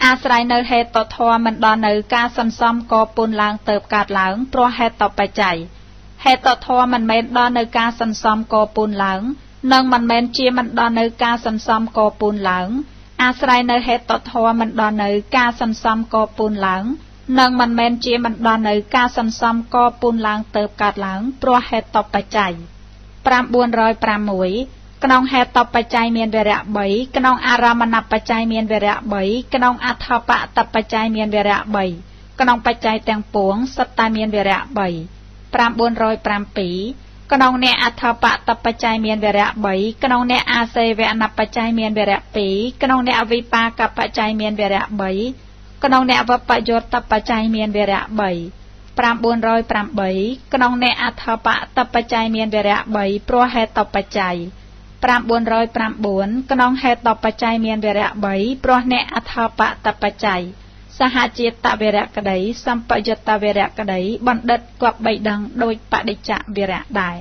អាស្រ័យនៅហេតុធម៌មិនដល់នៅការសន្សំក៏ពូនឡើងទៅកើតឡើងព្រោះហេតុបច្ច័យហេតុធម៌មិនមែនដល់នៅការសន្សំក៏ពូនឡើងនិងមិនមែនជាមិនដល់នៅការសន្សំក៏ពូនឡើងអាស្រ័យនៅហេតុធម៌មិនដល់នៅការសន្សំក៏ពូនឡើងនិងមិនមែនជាមិនដល់នៅការសន្សំក៏ពូនឡើងទៅកើតឡើងព្រោះហេតុបច្ច័យ906ក្នុងហេតុបច្ច័យមានវរៈ3ក្នុងអារមណបច្ច័យមានវរៈ3ក្នុងអដ្ឋបតបច្ច័យមានវរៈ3ក្នុងបច្ច័យទាំងពួងសុទ្ធតែមានវរៈ3 907ក្នុងអ្នកអដ្ឋបតបច្ច័យមានវរៈ3ក្នុងអ្នកអាសេវណបច្ច័យមានវរៈ2ក្នុងអ្នកវិបាកបច្ច័យមានវរៈ3ក្នុងអ្នកវបយោតបច្ច័យមានវរៈ3 908ក្នុងអ្នកអដ្ឋបតបច្ច័យមានវរៈ3ព្រោះហេតុបច្ច័យ909ក្នុងហេតុបច្ច័យមានវរៈ3ព្រោះអ្នកអដ្ឋបតបច្ច័យសហជាតវរៈក្តីសម្បយុត្តវរៈក្តីបណ្ឌិតគប្បីដឹងដោយបដិច្ចវរៈដែរ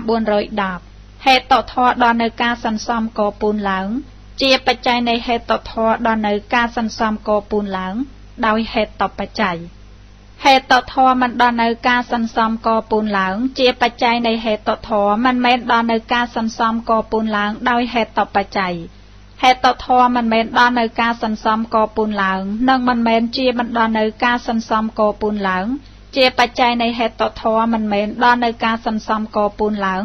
910ហេតុធម៌ដល់នៅការសន្សំក៏ពូនឡើងជាបច្ច័យនៃហេតុធម៌ដល់នៅការសន្សំក៏ពូនឡើងដោយហេតុបច្ច័យហេតុធម៌មិនដល់នៅការសន្សំក៏ពូនឡើងជាបច្ច័យនៃហេតុធម៌មិនមែនដល់នៅការសន្សំក៏ពូនឡើងដោយហេតុបច្ច័យហេតុធម៌មិនមែនដល់នៅការសន្សំក៏ពូនឡើងនិងមិនមែនជាមិនដល់នៅការសន្សំក៏ពូនឡើងជាបច្ច័យនៃហេតុធម៌មិនមែនដល់នៅការសន្សំក៏ពូនឡើង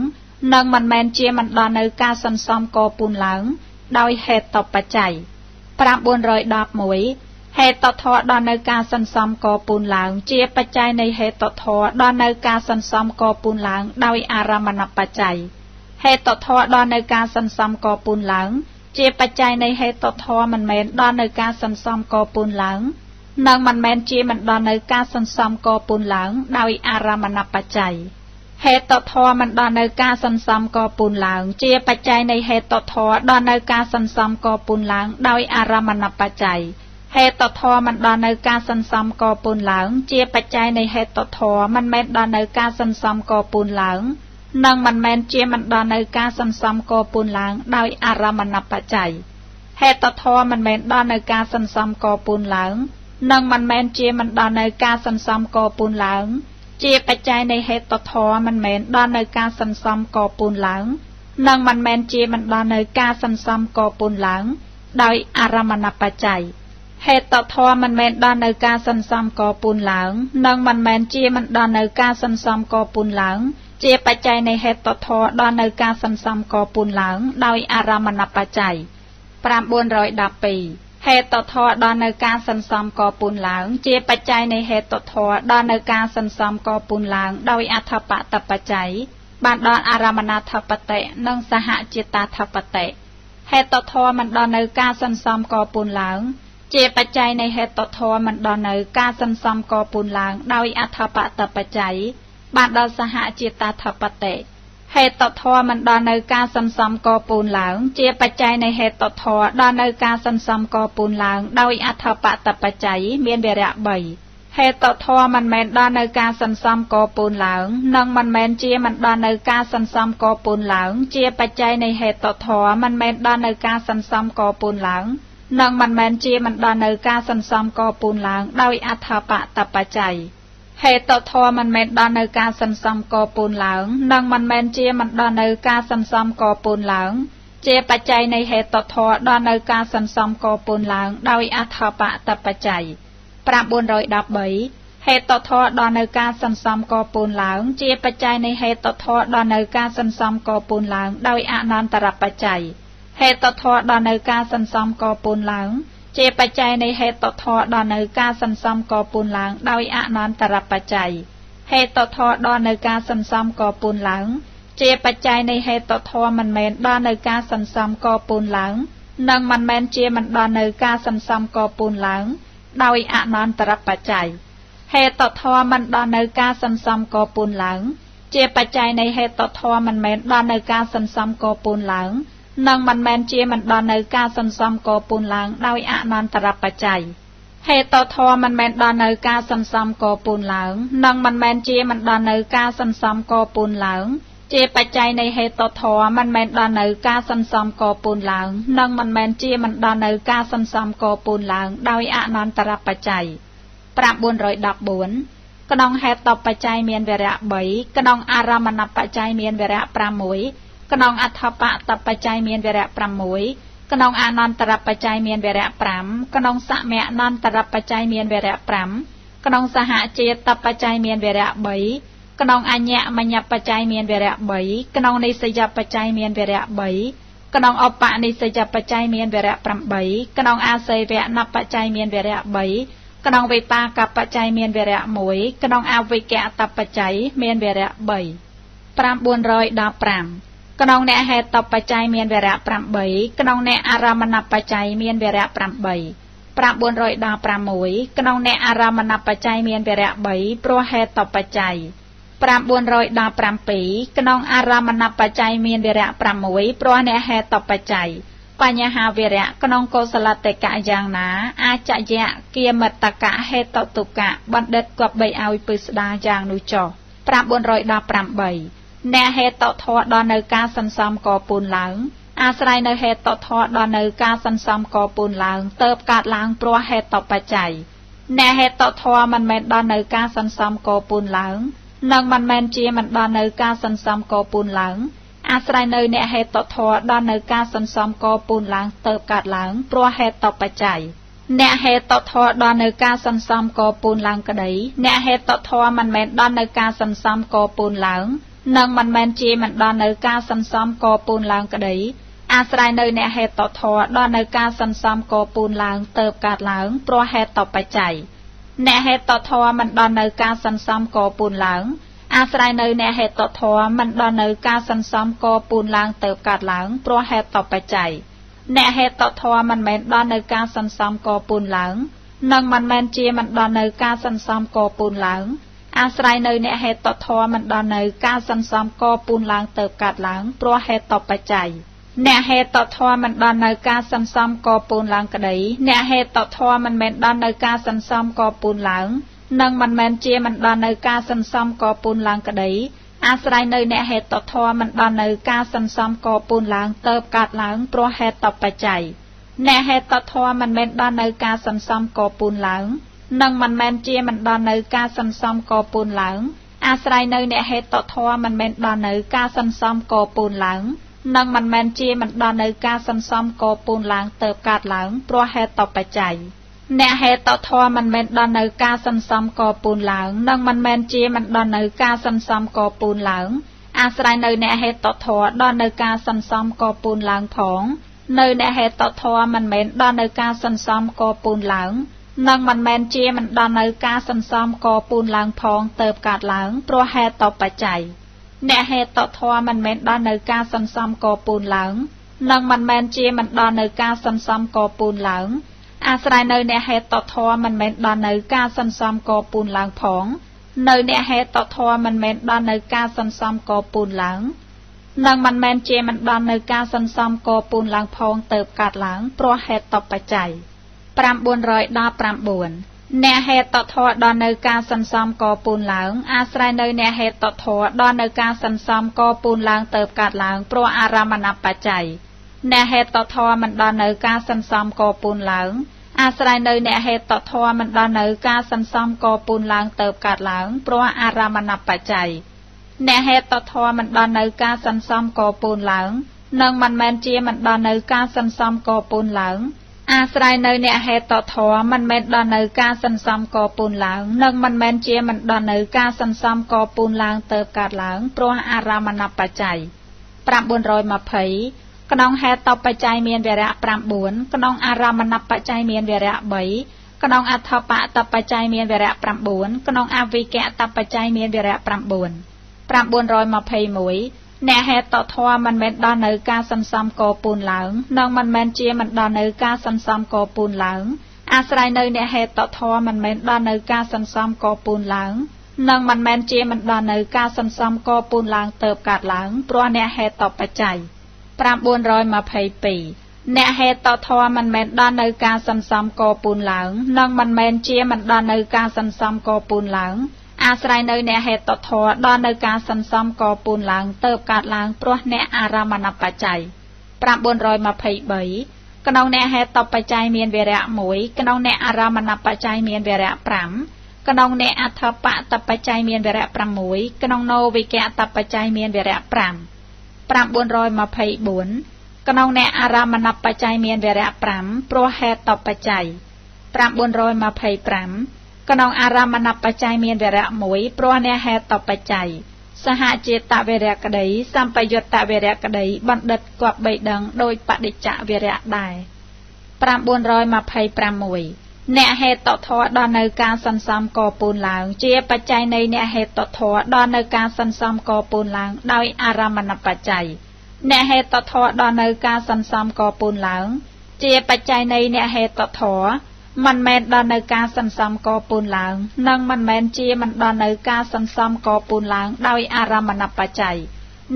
និងមិនមែនជាមិនដល់នៅការសន្សំក៏ពូនឡើងដោយហេតុបច្ច័យ911ហេតុធម៌ដល់នៅការសន្សំក៏ពូនឡើងជាបច្ច័យនៃហេតុធម៌ដល់នៅការសន្សំក៏ពូនឡើងដោយអារមណបច្ច័យហេតុធម៌ដល់នៅការសន្សំក៏ពូនឡើងជាបច្ច័យនៃហេតុធម៌មិនមែនដល់នៅការសន្សំក៏ពូនឡើងនិងមិនមែនជាមិនដល់នៅការសន្សំក៏ពូនឡើងដោយអារមណបច្ច័យហេតុធម៌មិនដល់នៅការសន្សំក៏ពូនឡើងជាបច្ច័យនៃហេតុធម៌ដល់នៅការសន្សំក៏ពូនឡើងដោយអារមណបច្ច័យហេតុធម៌មិនដល់នៅការសន្សំក៏ពូនឡើងជាបច្ច័យនៃហេតុធម៌មិនមែនដល់នៅការសន្សំក៏ពូនឡើងនិងមិនមែនជាមិនដល់នៅការសន្សំក៏ពូនឡើងដោយអារមណបច្ច័យហេតុធម៌មិនមែនដល់នៅការសន្សំក៏ពូនឡើងនិងមិនមែនជាមិនដល់នៅការសន្សំក៏ពូនឡើងជាបច្ច័យនៃហេតុធម៌មិនមែនដល់នៅការសន្សំក៏ពូនឡើងនិងមិនមែនជាមិនដល់នៅការសន្សំក៏ពូនឡើងដោយអារមណបច្ច័យហេតុធម៌មិនមែនដល់នៅការសន្សំក៏ពូនឡើងនិងមិនមែនជាមិនដល់នៅការសន្សំក៏ពូនឡើងជាបច្ច័យនៃហេតុធម៌ដល់នៅការសន្សំក៏ពូនឡើងដោយអារមណបច្ច័យ912ហេតុធម៌ដល់នៅការសន្សំក៏ពូនឡើងជាបច្ច័យនៃហេតុធម៌ដល់នៅការសន្សំក៏ពូនឡើងដោយអដ្ឋបតបច្ច័យបានដល់អារមណធបតិនិងសហជាតាធបតិហេតុធម៌មិនដល់នៅការសន្សំក៏ពូនឡើងជាបច្ច័យនៃហេតុធម៌មិនដល់នៅការសន្សំក៏ពូនឡើងដោយអដ្ឋបតបច្ច័យបានដល់សហជាតាធបតិហេតុធម៌មិនដល់នៅការសន្សំក៏ពូនឡើងជាបច្ច័យនៃហេតុធម៌ដល់នៅការសន្សំក៏ពូនឡើងដោយអដ្ឋបតបច្ច័យមានវរៈ3ហេតុធម៌មិនមែនដល់នៅការសន្សំក៏ពូនឡើងនិងមិនមែនជាមិនដល់នៅការសន្សំក៏ពូនឡើងជាបច្ច័យនៃហេតុធម៌មិនមែនដល់នៅការសន្សំក៏ពូនឡើងនិងមិនមែនជាមិនដល់នៅការសន្សំក៏ពូនឡើងដោយអដ្ឋបតបច្ច័យហេតុធម៌មិនមែនដល់នៅការសន្សំក៏ពូនឡើងនិងមិនមែនជាមិនដល់នៅការសន្សំក៏ពូនឡើងជាបច្ច័យនៃហេតុធម៌ដល់នៅការសន្សំក៏ពូនឡើងដោយអដ្ឋបតបច្ច័យ913ហេតុធម៌ដល់នៅការសន្សំក៏ពូនឡើងជាបច្ច័យនៃហេតុធម៌ដល់នៅការសន្សំក៏ពូនឡើងដោយអនន្តរបច្ច័យហេតុធម៌ដល់នៅការសន្សំក៏ពូនឡើងជាបច្ច័យនៃហេតុធម៌ដល់នៅការសន្សំក៏ពូនឡើងដោយអនន្តរបច្ច័យហេតុធម៌ដល់នៅការសន្សំក៏ពូនឡើងជាបច្ច័យនៃហេតុធម៌មិនមែនដល់នៅការសន្សំក៏ពូនឡើងនិងមិនមែនជាមិនដល់នៅការសន្សំក៏ពូនឡើងដោយអនន្តរបច្ច័យហេតុធម៌មិនដល់នៅការសន្សំក៏ពូនឡើងជាបច្ច័យនៃហេតុធម៌មិនមែនដល់នៅការសន្សំក៏ពូនឡើងនិងមិនមែនជាមិនដល់នៅការសន្សំក៏ពូនឡើងដោយអនន្តរបច្ច័យហេតុធម៌មិនមែនដល់នៅការសន្សំក៏ពូនឡើងនិងមិនមែនជាមិនដល់នៅការសន្សំក៏ពូនឡើង ជាបច្ច័យនៃហេតុធម៌មិនមែនដល់នៅការសន្សំកពូនឡើងនិងមិនមែនជាមិនដល់នៅការសន្សំកពូនឡើងដោយអនន្តរបច្ច័យ914ក្នុងហេតុបច្ច័យមានវរៈ3ក្នុងអារមណបច្ច័យមានវរៈ6ក្នុងអដ្ឋបតបច្ច័យមានវរៈ6ក្នុងអនន្តរបច្ច័យមានវរៈ5ក្នុងសមអនន្តរបច្ច័យមានវរៈ5ក្នុងសហចេតបច្ច័យមានវរៈ3ក្នុងអញ្ញមញ្ញបច្ច័យមានវរៈ3ក្នុងនិស្សយបច្ច័យមានវរៈ3ក្នុងឧបនិស្សយបច្ច័យមានវរៈ8ក្នុងអាសេវនបច្ច័យមានវរៈ3ក្នុងវិបាកបច្ច័យមានវរៈ1ក្នុងអវិជ្ជតបច្ច័យមានវរៈ3 915ក្នុងអ្នកហេតុបច្ច័យមានវរៈ8ក្នុងអ្នកអារមណបច្ច័យមានវរៈ8 916ក្នុងអ្នកអារមណបច្ច័យមានវរៈ3ព្រោះហេតុបច្ច័យ917ក្នុងអារមណបច្ច័យមានវរៈ6ព្រោះអ្នកហេតុបច្ច័យបញ្ហាវរៈក្នុងកុសលតិកៈយ៉ាងណាអាចយៈគាមតកៈហេតុទុកៈបណ្ឌិតគប្បីឲ្យពិស្ដារយ៉ាងនោះចុះ918អ្នកហេតុធម៌ដល់នៅការសន្សំកពូនឡើងអាស្រ័យនៅហេតុធម៌ដល់នៅការសន្សំកពូនឡើងទើបកើតឡើងព្រោះហេតុបច្ច័យអ្នកហេតុធម៌មិនមែនដល់នៅការសន្សំកពូនឡើងនិងមិនមែនជាមិនដល់នៅការសន្សំកពូនឡើងអាស្រ័យនៅអ្នកហេតុធម៌ដល់នៅការសន្សំកពូនឡើងទើបកើតឡើងព្រោះហេតុបច្ច័យអ្នកហេតុធម៌ដល់នៅការសន្សំកពូនឡើងក្តីអ្នកហេតុធម៌មិនមែនដល់នៅការសន្សំកពូនឡើងនិងមិនមែនជាមិនដល់នៅការសន្សំកពូនឡើងក្តីអាស្រ័យនៅអ្នកហេតុធម៌ដល់នៅការសន្សំកពូនឡើងទើបកើតឡើងព្រោះហេតុបច្ច័យអ្នកហេតុធម៌មិនដល់នៅការសន្សំកពូនឡើងអាស្រ័យនៅអ្នកហេតុធម៌មិនដល់នៅការសន្សំកពូនឡើងទើបកើតឡើងព្រោះហេតុបច្ច័យអ្នកហេតុធម៌មិនមែនដល់នៅការសន្សំកពូនឡើងនិងមិនមែនជាមិនដល់នៅការសន្សំកពូនឡើងអាស្រ័យនៅអ្នកហេតុធម៌មិនដល់នៅការសន្សំកពូនឡើងទើបកើតឡើងព្រោះហេតុបច្ច័យអ្នកហេតុធម៌មិនដល់នៅការសន្សំកពូនឡើងក្តីអ្នកហេតុធម៌មិនមែនដល់នៅការសន្សំកពូនឡើងនិងមិនមែនជាមិនដល់នៅការសន្សំកពូនឡើងក្តីអាស្រ័យនៅអ្នកហេតុធម៌មិនដល់នៅការសន្សំកពូនឡើងទើបកើតឡើងព្រោះហេតុបច្ច័យអ្នកហេតុធម៌មិនមែនដល់នៅការសន្សំកពូនឡើងនិងមិនមែនជាមិនដល់នៅការសន្សំកពូនឡើងអាស្រ័យនៅអ្នកហេតុធម៌មិនមែនដល់នៅការសន្សំកពូនឡើងនិងមិនមែនជាមិនដល់នៅការសន្សំកពូនឡើងទើបកើតឡើងព្រោះហេតុបច្ច័យអ្នកហេតុធម៌មិនមែនដល់នៅការសន្សំកពូនឡើងនិងមិនមែនជាមិនដល់នៅការសន្សំកពូនឡើងអាស្រ័យនៅអ្នកហេតុធម៌ដល់នៅការសន្សំកពូនឡើងផងនៅអ្នកហេតុធម៌មិនមែនដល់នៅការសន្សំកពូនឡើងនិងមិនមែនជាមិនដល់នៅការសន្សំកពូនឡើងផងទើបកើតឡើងព្រោះហេតុបច្ច័យអ្នកហេតុធម៌មិនមែនដល់នៅការសន្សំកពូនឡើងនិងមិនមែនជាមិនដល់នៅការសន្សំកពូនឡើងអាស្រ័យនៅអ្នកហេតុធម៌មិនមែនដល់នៅការសន្សំកពូនឡើងផងនៅអ្នកហេតុធម៌មិនមែនដល់នៅការសន្សំកពូនឡើងនិងមិនមែនជាមិនដល់នៅការសន្សំកពូនឡើងផងទើបកើតឡើងព្រោះហេតុបច្ច័យ919អ្នកហេតុធម៌ដល់នៅការសន្សំកពូនឡើងអាស្រ័យនៅអ្នកហេតុធម៌ដល់នៅការសន្សំកពូនឡើងទើបកើតឡើងព្រោះអារមណបច្ច័យអ្នកហេតុធម៌មិនដល់នៅការសន្សំកពូនឡើងអាស្រ័យនៅអ្នកហេតុធម៌មិនដល់នៅការសន្សំកពូនឡើងទើបកើតឡើងព្រោះអារមណបច្ច័យអ្នកហេតុធម៌មិនដល់នៅការសន្សំកពូនឡើងនិងមិនមែនជាមិនដល់នៅការសន្សំកពូនឡើងអាស្រ័យនៅអ្នកហេតុធម៌មិនមែនដល់នៅការសន្សំកពូនឡើងនិងមិនមែនជាមិនដល់នៅការសន្សំកពូនឡើងទើបកើតឡើងព្រោះអារមណបច្ច័យ920ក្នុងហេតុបច្ច័យមានវរៈ9ក្នុងអារមណបច្ច័យមានវរៈ3ក្នុងអដ្ឋបតបច្ច័យមានវរៈ9ក្នុងអវិជ្ជតបច្ច័យមានវរៈ9 921អ្នកហេតុធម៌មិនមែនដល់នៅការសន្សំកពូនឡើងនិងមិនមែនជាមិនដល់នៅការសន្សំកពូនឡើងអាស្រ័យនៅអ្នកហេតុធម៌មិនមែនដល់នៅការសន្សំកពូនឡើងនិងមិនមែនជាមិនដល់នៅការសន្សំកពូនឡើងទើបកើតឡើងព្រោះអ្នកហេតុបច្ច័យ922អ្នកហេតុធម៌មិនមែនដល់នៅការសន្សំកពូនឡើងនិងមិនមែនជាមិនដល់នៅការសន្សំកពូនឡើងអ អាស្រ័យនៅអ្នកហេតុធរដល់នៅការសន្សំកពូនឡើងទៅកើតឡើងព្រោះអ្នកអារមណបច្ច័យ923ក្នុងអ្នកហេតុបច្ច័យមានវរៈ1ក្នុងអ្នកអារមណបច្ច័យមានវរៈ5ក្នុងអ្នកអត្ថបតបច្ច័យមានវរៈ6ក្នុងនោវិកតបច្ច័យមានវរៈ5 924ក្នុងអ្នកអារមណបច្ច័យមានវរៈ5ព្រោះហេតុបច្ច័យ925ក្នុងអារមណបច្ច័យមានវរៈ1ព្រោះអ្នកហេតុបច្ច័យសហចេតវរៈក្តីសម្បយុត្តវរៈក្តីបណ្ឌិតគប្បីដឹងដោយបដិច្ចវរៈដែរ926អ្នកហេតុធរដល់នៅការសន្សំកពូនឡើងជាបច្ច័យនៃអ្នកហេតុធរដល់នៅការសន្សំកពូនឡើងដោយអារមណបច្ច័យអ្នកហេតុធរដល់នៅការសន្សំកពូនឡើងជាបច្ច័យនៃអ្នកហេតុធរមិនមែនដល់នៅការសន្សំកពូនឡើងនិងមិនមែនជាមិនដល់នៅការសន្សំកពូនឡើងដោយអារមណបច្ច័យ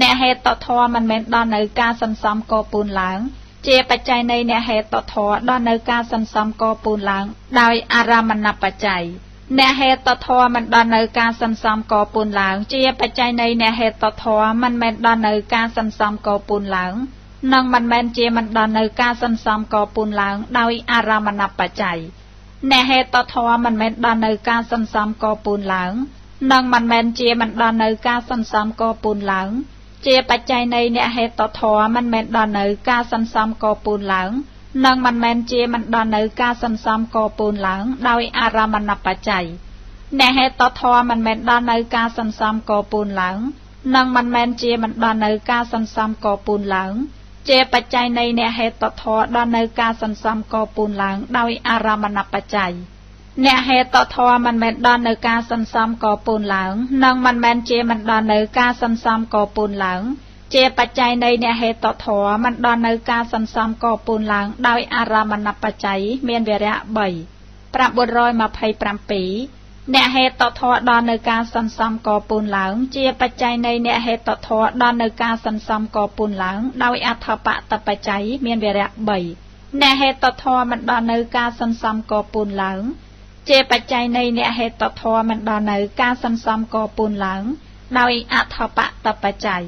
អ្នកហេតុធរមិនមែនដល់នៅការសន្សំកពូនឡើងជាបច្ច័យនៃអ្នកហេតុធរដល់នៅការសន្សំកពូនឡើងដោយអារមណបច្ច័យអ្នកហេតុធរមិនដល់នៅការសន្សំកពូនឡើងជាបច្ច័យនៃអ្នកហេតុធរមិនមែនដល់នៅការសន្សំកពូនឡើងនិងមិនមែនជាមិនដល់នៅការសន្សំកពូនឡើងដោយអារមណបច្ច័យអ្នកហេតុធម៌មិនមែនដល់នៅការសន្សំកពូនឡើងនិងមិនមែនជាមិនដល់នៅការសន្សំកពូនឡើងជាបច្ច័យនៃអ្នកហេតុធម៌មិនមែនដល់នៅការសន្សំកពូនឡើងនិងមិនមែនជាមិនដល់នៅការសន្សំកពូនឡើងដោយអារមណបច្ច័យអ្នកហេតុធម៌មិនមែនដល់នៅការសន្សំកពូនឡើងនិងមិនមែនជាមិនដល់នៅការសន្សំកពូនឡើងជាបច្ច័យនៃអ្នកហេតុធម៌ដល់នៅការសន្សំកពូនឡើងដោយអារមណបច្ច័យអ្នកហេតុធម៌មិនមែនដល់នៅការសន្សំកពូនឡើងនិងមិនមែនជាមិនដល់នៅការសន្សំកពូនឡើងជាបច្ច័យនៃអ្នកហេតុធម៌មិនដល់នៅការសន្សំកពូនឡើងដោយអារមណបច្ច័យមានវរៈ3 927អ្នកហេតុធម៌ដល់នៅការសន្សំកពូនឡើងជាបច្ច័យនៃអ្នកហេតុធម៌ដល់នៅការសន្សំកពូនឡើងដោយអត្ថបតបច្ច័យមានវរៈ3អ្នកហេតុធម៌មិនដល់នៅការសន្សំកពូនឡើងជាបច្ច័យនៃអ្នកហេតុធម៌មិនដល់នៅការសន្សំកពូនឡើងដោយអត្ថបតបច្ច័យ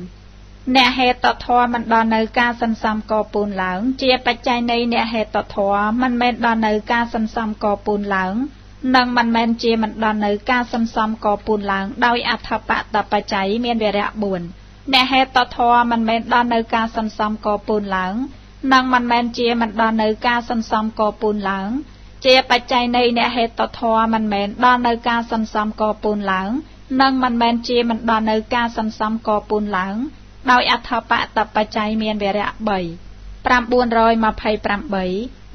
អ្នកហេតុធម៌មិនដល់នៅការសន្សំកពូនឡើងជាបច្ច័យនៃអ្នកហេតុធម៌មិនមែនដល់នៅការសន្សំកពូនឡើងនិងមិនមែនជាមិនដល់នៅការសន្សំកពូនឡើងដោយអត្ថបតបច្ច័យមានវរៈ4អ្នកហេតុធម៌មិនមែនដល់នៅការសន្សំកពូនឡើងនិងមិនមែនជាមិនដល់នៅការសន្សំកពូនឡើងជាបច្ច័យនៃអ្នកហេតុធម៌មិនមែនដល់នៅការសន្សំកពូនឡើងនិងមិនមែនជាមិនដល់នៅការសន្សំកពូនឡើងដោយអត្ថបតបច្ច័យមានវរៈ3 928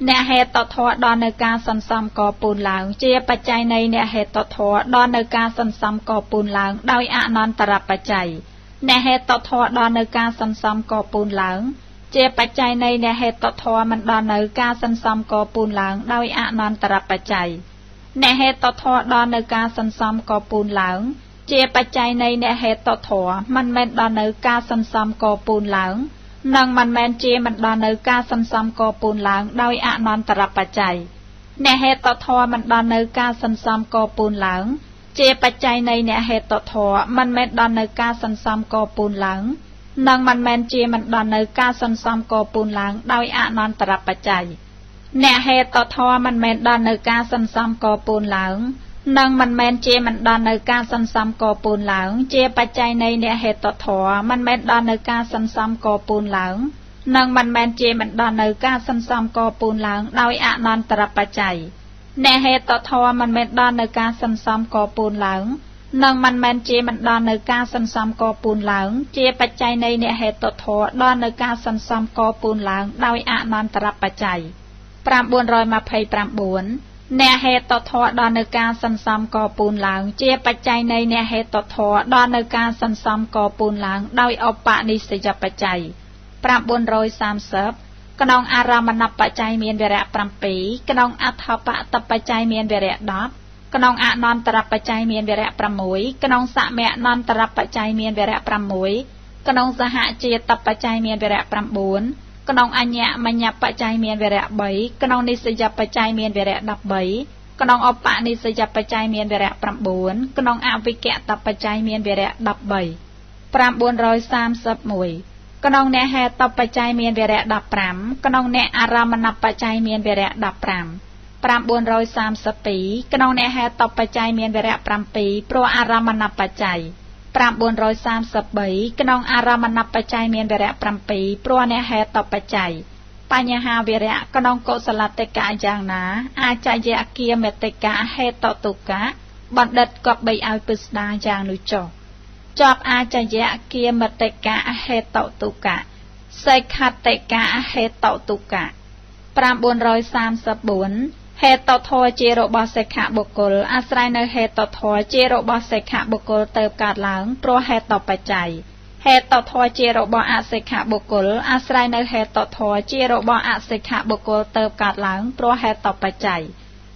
អ្នកហេតុធម៌ដល់នៅការសន្សំកពូនឡើងជាបច្ច័យនៃអ្នកហេតុធម៌ដល់នៅការសន្សំកពូនឡើងដោយអនន្តរបច្ច័យអ្នកហេតុធម៌ដល់នៅការសន្សំកពូនឡើងជាបច្ច័យនៃអ្នកហេតុធម៌មិនដល់នៅការសន្សំកពូនឡើងដោយអនន្តរបច្ច័យអ្នកហេតុធម៌ដល់នៅការសន្សំកពូនឡើងជាបច្ច័យនៃអ្នកហេតុធម៌មិនមែនដល់នៅការសន្សំកពូនឡើងនិងមិនមែនជាមិនដល់នៅការសន្សំកពូនឡើងដោយអនន្តរបច្ច័យអ្នកហេតុធម៌មិនដល់នៅការសន្សំកពូនឡើងជាបច្ច័យនៃអ្នកហេតុធម៌មិនមែនដល់នៅការសន្សំកពូនឡើងនិងមិនមែនជាមិនដល់នៅការសន្សំកពូនឡើងដោយអនន្តរបច្ច័យអ្នកហេតុធម៌មិនមែនដល់នៅការសន្សំកពូនឡើងនិងមិនមែនជាមិនដល់នៅការសន្សំកពូនឡើងជាបច្ច័យនៃអ្នកហេតុធម៌មិនមែនដល់នៅការសន្សំកពូនឡើងនិងមិនមែនជាមិនដល់នៅការសន្សំកពូនឡើងដោយអនន្តរបច្ច័យអ្នកហេតុធម៌មិនមែនដល់នៅការសន្សំកពូនឡើងនិងមិនមែនជាមិនដល់នៅការសន្សំកពូនឡើងជាបច្ច័យនៃអ្នកហេតុធម៌ដល់នៅការសន្សំកពូនឡើងដោយអនន្តរបច្ច័យ929អ្នកហេតុធម៌ដល់នៅការសន្សំកពូនឡើងជាបច្ច័យនៃអ្នកហេតុធម៌ដល់នៅការសន្សំកពូនឡើងដោយឧបនិស្សយបច្ច័យ930ក្នុងអារមណបច្ច័យមានវរៈ7ក្នុងអត្ថបតបច្ច័យមានវរៈ10ក្នុងអនន្តរបច្ច័យមានវរៈ6ក្នុងសមអនន្តរបច្ច័យមានវរៈ6ក្នុងសហចេតបច្ច័យមានវរៈ9ក្នុងអញ្ញមញ្ញបច្ច័យមានវរៈ3ក្នុងនិស្សយបច្ច័យមានវរៈ13 กนองอปะนิสยปัจจัยเมียนเวระปรำบุญกนองอวิแกะตับปัจจัยเมียนเวระดับใบปรำบุญ130กนองแนแฮตับปัจจัยเมียนเวระดับปรำกนองแนอารามนับปัจจัยเมียนเวระดับปรำปรำบุญ130ปีกนองแนแฮตับปัจจัยเมียนเวระปรำปีโปรอารามนับปัจจัยปรำบุญ130ใบกนองอารามนับปัจจัยเมียนเวระปรำปีโปรแนแฮตับปัจจัยปัญญาเวระกนองโกสลติกะอย่างนาอาจายะเกียเมติกะเฮตตุกะบัณฑิตกบใบเอาปิสดาอย่างนุจจอบอาจายะเกียเมติกะเฮตตุกะไซคัติกะเฮตตุกะปรำบุญ134เฮตโทเจโรบอสขะบุคคลอาศัยในเฮตโทเจโรบอสขะบุคคลเติบกาดหลังโปรเฮตปัจจัยเฮตโทเจโรบออาศิขะบุคคลอาศัยในเฮตโทเจโรบออาศิขะบุคคลเติบกาดหลังโปรเฮตปัจจัย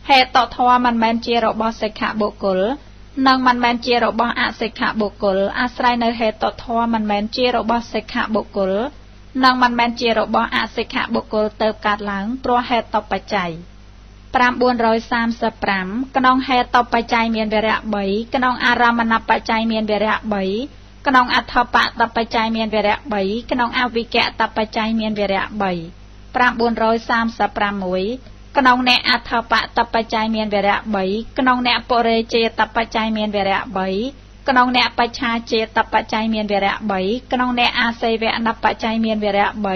เฮตโทมันแมนเจโรบอศิขะบุคคลนังมันแมนเจโรบออาศิขะบุคคลอาศัยในเฮตโทมันแมนเจโรบอศิขะบุคคลนังมันแมนเจโรบออาศิขะบุคคลเติบกาดหลังโปรเฮตปัจจัยปรำบุญ135กนองเฮตปัจจัยเมียนเวระใบกนองอารามนับปัจจัยเมียนเวระใบกนองอัฏฐปะตับปัจจัยเมียนเวระใบกนองอวิแกะตับปัจจัยเมียนเวระใบปรำบุญ135กนองแนอัฏฐปะตับปัจจัยเมียนเวระใบกนองแนปเรเจตับปัจจัยเมียนเวระใบกนองแนปัจฉาเจตับปัจจัยเมียนเวระใบกนองแนอาศัยเวนับปัจจัยเมียนเวระใบ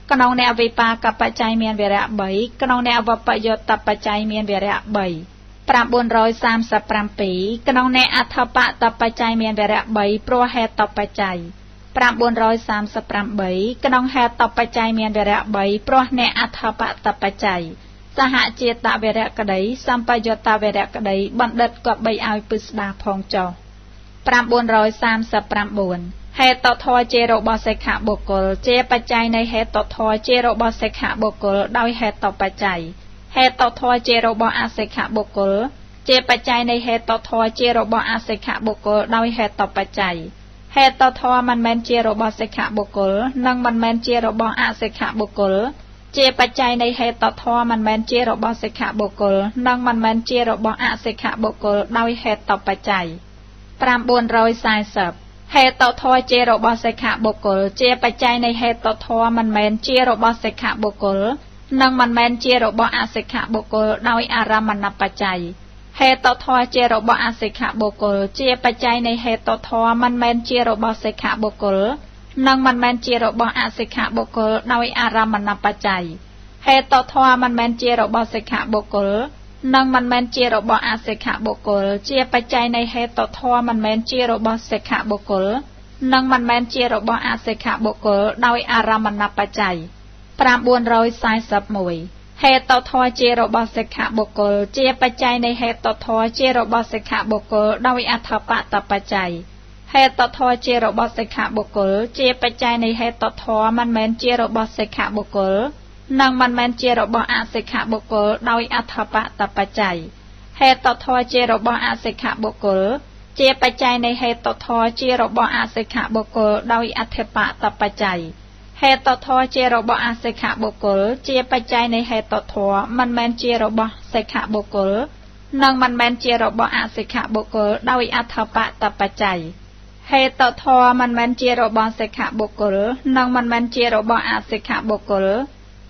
กนองแนวิปากปัจจัยเมียนเวระใบกนองแนวปโยตับปัจจัยเมียนเวระใบปรำบุญ135ปีกนองแนอัฏฐปะตับปัจจัยเมียนเวระใบโปรเฮตปัจจัยปรำบุญ135ใบกนองเฮตปัจจัยเมียนเวระใบโปรแนอัฏฐปะตับปัจจัยสหเจตเวระกดัยสัมปโยตเวระกดัยบัณฑิตกบใบเอาปิสดาพองจอปรำบุญ139เฮตโทเจโรบอสขะบุคคลเจปัจจัยในเฮตโทเจโรบอสขะบุคคลโดยเฮตปัจจัยเฮตโทเจโรบออาสขะบุคคลเจปัจจัยในเฮตโทเจโรบออาสขะบุคคลโดยเฮตปัจจัยเฮตโทมันแมนเจโรบอสขะบุคคลนังมันแมนเจโรบออาสขะบุคคลเจปัจจัยในเฮตโทมันแมนเจโรบอสขะบุคคลนังมันแมนเจโรบออาสขะบุคคลโดยเฮตปัจจัยปรำบุญ140เฮตโทเจโรบอสขะบุคคลเจปัจจัยในเฮตโทมันแมนเจโรบอสขะบุคคลนังมันแมนเจโรบออาศิขะบุคคลโดยอารามนับปัจจัยเฮตโทเจโรบออาศิขะบุคคลเจปัจจัยในเฮตโทมันแมนเจโรบอสิขะบุคคลนังมันแมนเจโรบออาศิขะบุคคลโดยอารามนับปัจจัยเฮตโทมันแมนเจโรบอสิขะบุคคลนังมันแมนเจโรบออาศิขะบุคคลเจปัจจัยในเฮตโทมันแมนเจโรบอสิขะบุคคลนังมันแมนเจโรบออาศิขะบุคคลโดยอารามนับปัจจัยปรำบุญ141เฮตโทเจโรบอสขะบุคคลเจปัจจัยในเฮตโทเจโรบอสขะบุคคลโดยอัฏฐปะตับปัจจัยเฮตโทเจโรบอสขะบุคคลเจปัจจัยในเฮตโทมันแมนเจโรบอสขะบุคคลนังมันแมนเจโรบออาศิขะบุคคลโดยอัฏฐปะตับปัจจัยเฮตโทเจโรบออาศิขะบุคคลเจปัจจัยในเฮตโทเจโรบออาศิขะบุคคลโดยอัฏฐปะตับปัจจัยเฮตโทเจโรบออาศิขะบุคคลเจปัจจัยในเฮตโทมันแมนเจโรบอสิขะบุคคลนังมันแมนเจโรบออาศิขะบุคคลโดยอัฏฐปะตับปัจจัยเฮตโทมันแมนเจโรบอสิขะบุคคลนังมันแมนเจโรบออาศิขะบุคคล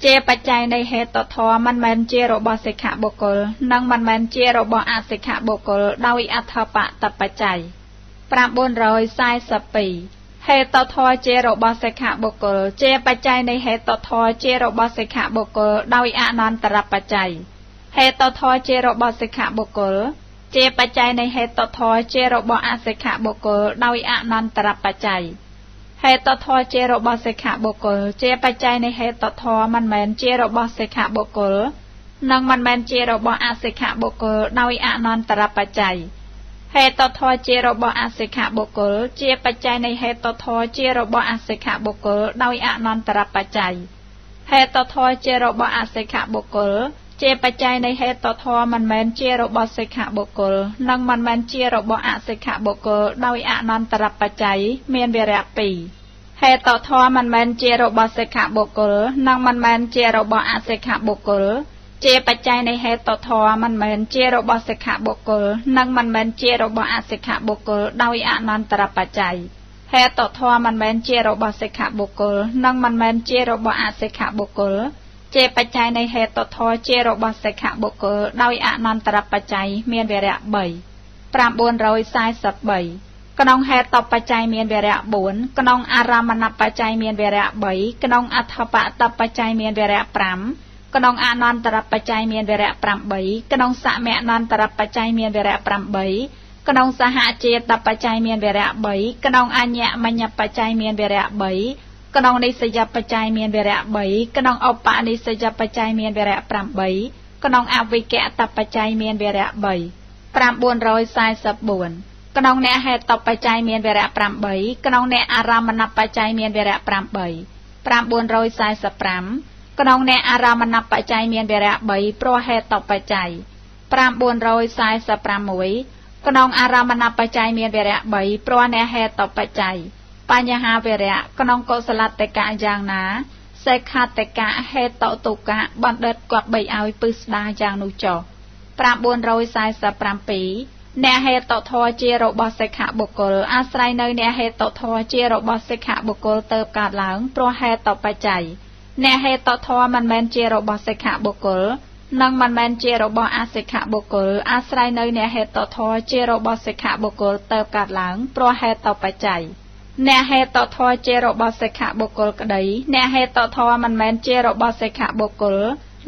เจปัจจัยในเฮตโทมันแมนเจโรบอสิขะบุคคลนังมันแมนเจโรบออาศิขะบุคคลโดยอัฏฐปะตับปัจจัยปรำบุญ140ปีเฮตโทเจโรบอสิขะบุคคลเจปัจจัยในเฮตโทเจโรบอสิขะบุคคลโดยอนันตรปัจจัยเฮตโทเจโรบอสิขะบุคคลเจปัจจัยในเฮตโทเจโรบออาศิขะบุคคลโดยอนันตรปัจจัยเฮตโทเจโรบอสิขะบุคคลเจปัจจัยในเฮตโทมันแมนเจโรบอสิขะบุคคลนังมันแมนเจโรบออาศิขะบุคคลโดยอนันตรปัจจัยเฮตโทเจโรบออาศิขะบุคคลเจปัจจัยในเฮตโทเจโรบออาศิขะบุคคลโดยอนันตรปัจจัยเฮตโทเจโรบออาศิขะบุคคลเจปัจจัยในเฮตโทมันแมนเจโรบอสิขะบุคคลนังมันแมนเจโรบออาศิขะบุคคลโดยอนันตรปัจจัยเมียนเวระปีเฮตโทมันแมนเจโรบอสิขะบุคคลนังมันแมนเจโรบออาศิขะบุคคล ជាបច្ច័យនៃហេតុធម៌មិនមែនជារបស់សិក្ខាបុគ្គលនិងមិនមែនជារបស់អសិក្ខាបុគ្គលដោយអនន្តរបច្ច័យហេតុធម៌មិនមែនជារបស់សិក្ខាបុគ្គលនិងមិនមែនជារបស់អសិក្ខាបុគ្គលជាបច្ច័យនៃហេតុធម៌ជារបស់សិក្ខាបុគ្គលដោយអនន្តរបច្ច័យមានវរៈ3 ក្នុងហេតុបច្ច័យមានវរៈ4ក្នុងអារមណបច្ច័យមានវរៈ3ក្នុងអត្ថបតបច្ច័យមានវរៈ5ក្នុងអនន្តរបច្ច័យមានវរៈ8ក្នុងសមអនន្តរបច្ច័យមានវរៈ8ក្នុងសហចេតបច្ច័យមានវរៈ3ក្នុងអញ្ញមញ្ញបច្ច័យមានវរៈ3ក្នុងនិស្សយបច្ច័យមានវរៈ3ក្នុងឧបនិស្សយបច្ច័យមានវរៈ8ក្នុងអវិកតបច្ច័យមានវរៈ3 944ក្នុងអ្នកហេតុបច្ច័យមានវរៈ8ក្នុងអ្នកអារមណបច្ច័យមានវរៈ8 945ក្នុងអ្នកអារមណបច្ច័យមានវរៈ3ព្រោះហេតុបច្ច័យ946ក្នុងអារមណបច្ច័យមានវរៈ3ព្រោះអ្នកហេតុបច្ច័យបញ្ហាវរៈក្នុងកុសលតកៈយ៉ាងណាសេខតកៈហេតុទុកៈបណ្ឌិតគប្បីឲ្យពឹស្ដារយ៉ាងនោះចុះ947អ្នកហេតុធម៌ជារបស់សិក្ខាបុគ្គលអាស្រ័យនៅអ្នកហេតុធម៌ជារបស់សិក្ខាបុគ្គលទៅកើតឡើងព្រោះហេតុបច្ច័យអ្នកហេតុធម៌មិនមែនជារបស់សិក្ខាបុគ្គលនិងមិនមែនជារបស់អសិក្ខាបុគ្គលអាស្រ័យនៅអ្នកហេតុធម៌ជារបស់សិក្ខាបុគ្គលទៅកើតឡើងព្រោះហេតុបច្ច័យអ្នកហេតុធម៌ជារបស់សិក្ខាបុគ្គលក្តីអ្នកហេតុធម៌មិនមែនជារបស់សិក្ខាបុគ្គល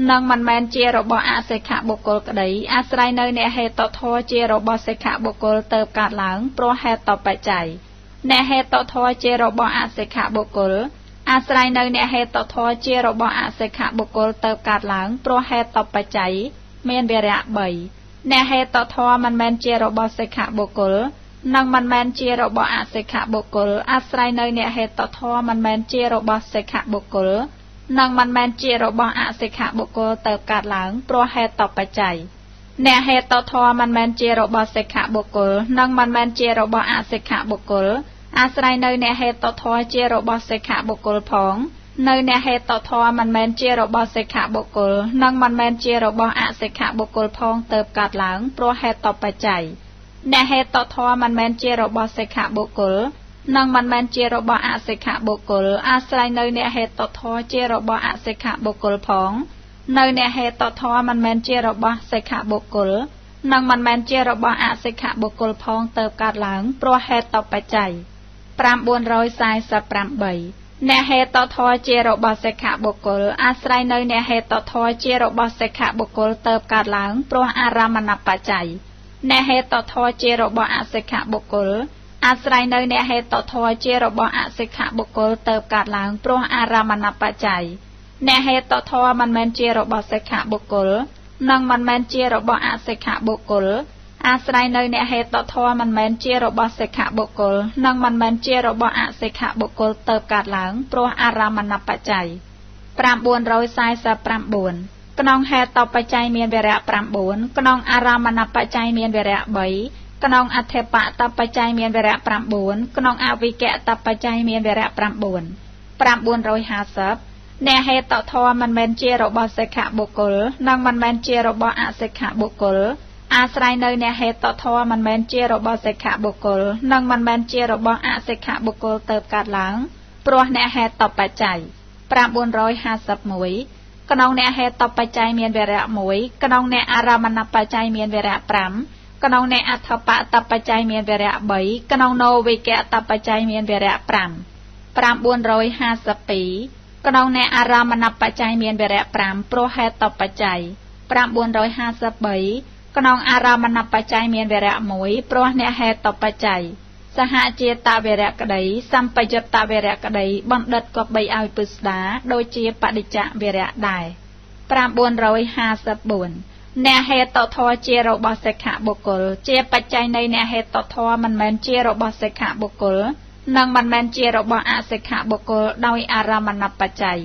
និងមិនមែនជារបស់អសិក្ខាបុគ្គលក្តីអាស្រ័យនៅអ្នកហេតុធម៌ជារបស់សិក្ខាបុគ្គលទៅកើតឡើងព្រោះហេតុបច្ច័យអ្នកហេតុធម៌ជារបស់អសិក្ខាបុគ្គលអាស្រ័យនៅអ្នកហេតុធម៌ជារបស់អសិក្ខាបុគ្គលទៅកើតឡើងព្រោះហេតុបច្ច័យមានវរៈ3អ្នកហេតុធម៌មិនមែនជារបស់សិក្ខាបុគ្គលនិងមិនមែនជារបស់អសិក្ខាបុគ្គលអាស្រ័យនៅអ្នកហេតុធម៌មិនមែនជារបស់សិក្ខាបុគ្គលនិងមិនមែនជារបស់អសិក្ខាបុគ្គលទៅកើតឡើងព្រោះហេតុបច្ច័យអ្នកហេតុធម៌មិនមែនជារបស់សិក្ខាបុគ្គលនិងមិនមែនជារបស់អសិក្ខាបុគ្គលអាស្រ័យនៅអ្នកហេតុធម៌ជារបស់សិក្ខាបុគ្គលផងនៅអ្នកហេតុធម៌មិនមែនជារបស់សិក្ខាបុគ្គលនិងមិនមែនជារបស់អសិក្ខាបុគ្គលផងទៅកើតឡើងព្រោះហេតុបច្ច័យអ្នកហេតុធម៌មិនមែនជារបស់សិក្ខាបុគ្គលនិងមិនមែនជារបស់អសិក្ខាបុគ្គលអាស្រ័យនៅអ្នកហេតុធម៌ជារបស់អសិក្ខាបុគ្គលផងនៅអ្នកហេតុធម៌មិនមែនជារបស់សិក្ខាបុគ្គលនិងមិនមែនជារបស់អសិក្ខាបុគ្គលផងទៅកើតឡើងព្រោះហេតុបច្ច័យ948អ្នកហេតុធម៌ជារបស់សិក្ខាបុគ្គលអាស្រ័យនៅអ្នកហេតុធម៌ជារបស់សិក្ខាបុគ្គលទៅកើតឡើងព្រោះអារមណបច្ច័យអ្នកហេតុធម៌ជារបស់អសិក្ខាបុគ្គលអាស្រ័យនៅអ្នកហេតុធម៌ជារបស់អសិក្ខាបុគ្គលទៅកើតឡើងព្រោះអារមណបច្ច័យអ្នកហេតុធម៌មិនមែនជារបស់សិក្ខាបុគ្គលនិងមិនមែនជារបស់អសិក្ខាបុគ្គលអាស្រ័យនៅអ្នកហេតុធម៌មិនមែនជារបស់សិក្ខាបុគ្គលនិងមិនមែនជារបស់អសិក្ខាបុគ្គលទៅកើតឡើងព្រោះអារមណបច្ច័យ949ក្នុងហេតុបច្ច័យមានវរៈ9ក្នុងអារមណបច្ច័យមានវរៈ3ក្នុងអធិបតបច្ច័យមានវរៈ9ក្នុងអវិកតបច្ច័យមានវរៈ950អ្នកហេតុធម៌មិនមែនជារបស់សិក្ខាបុគ្គលនិងមិនមែនជារបស់អសិក្ខាបុគ្គលអាស្រ័យនៅអ្នកហេតុធម៌មិនមែនជារបស់សិក្ខាបុគ្គលនិងមិនមែនជារបស់អសិក្ខាបុគ្គលទៅកើតឡើងព្រោះអ្នកហេតុបច្ច័យ951ក្នុងអ្នកហេតុបច្ច័យមានវរៈ1ក្នុងអ្នកអារមណបច្ច័យមានវរៈ5ក្នុងអ្នកអត្ថបតបច្ច័យមានវរៈ3ក្នុងនោវិកតបច្ច័យមានវរៈ5 952ក្នុងអ្នកអារមណបច្ច័យមានវរៈ5ព្រោះហេតុបច្ច័យ953ក្នុងអារមណបច្ច័យមានវរៈ1ព្រោះអ្នកហេតុបច្ច័យសហចេតវរៈក្តីសម្បយុត្តវរៈក្តីបណ្ឌិតក៏បីឲ្យពឹស្ដារដូចជាបដិច្ចវរៈដែរ954អ្នកហេតុធម៌ជារបស់សិក្ខាបុគ្គលជាបច្ច័យនៃអ្នកហេតុធម៌មិនមែនជារបស់សិក្ខាបុគ្គលនិងមិនមែនជារបស់អសិក្ខាបុគ្គលដោយអារមណបច្ច័យ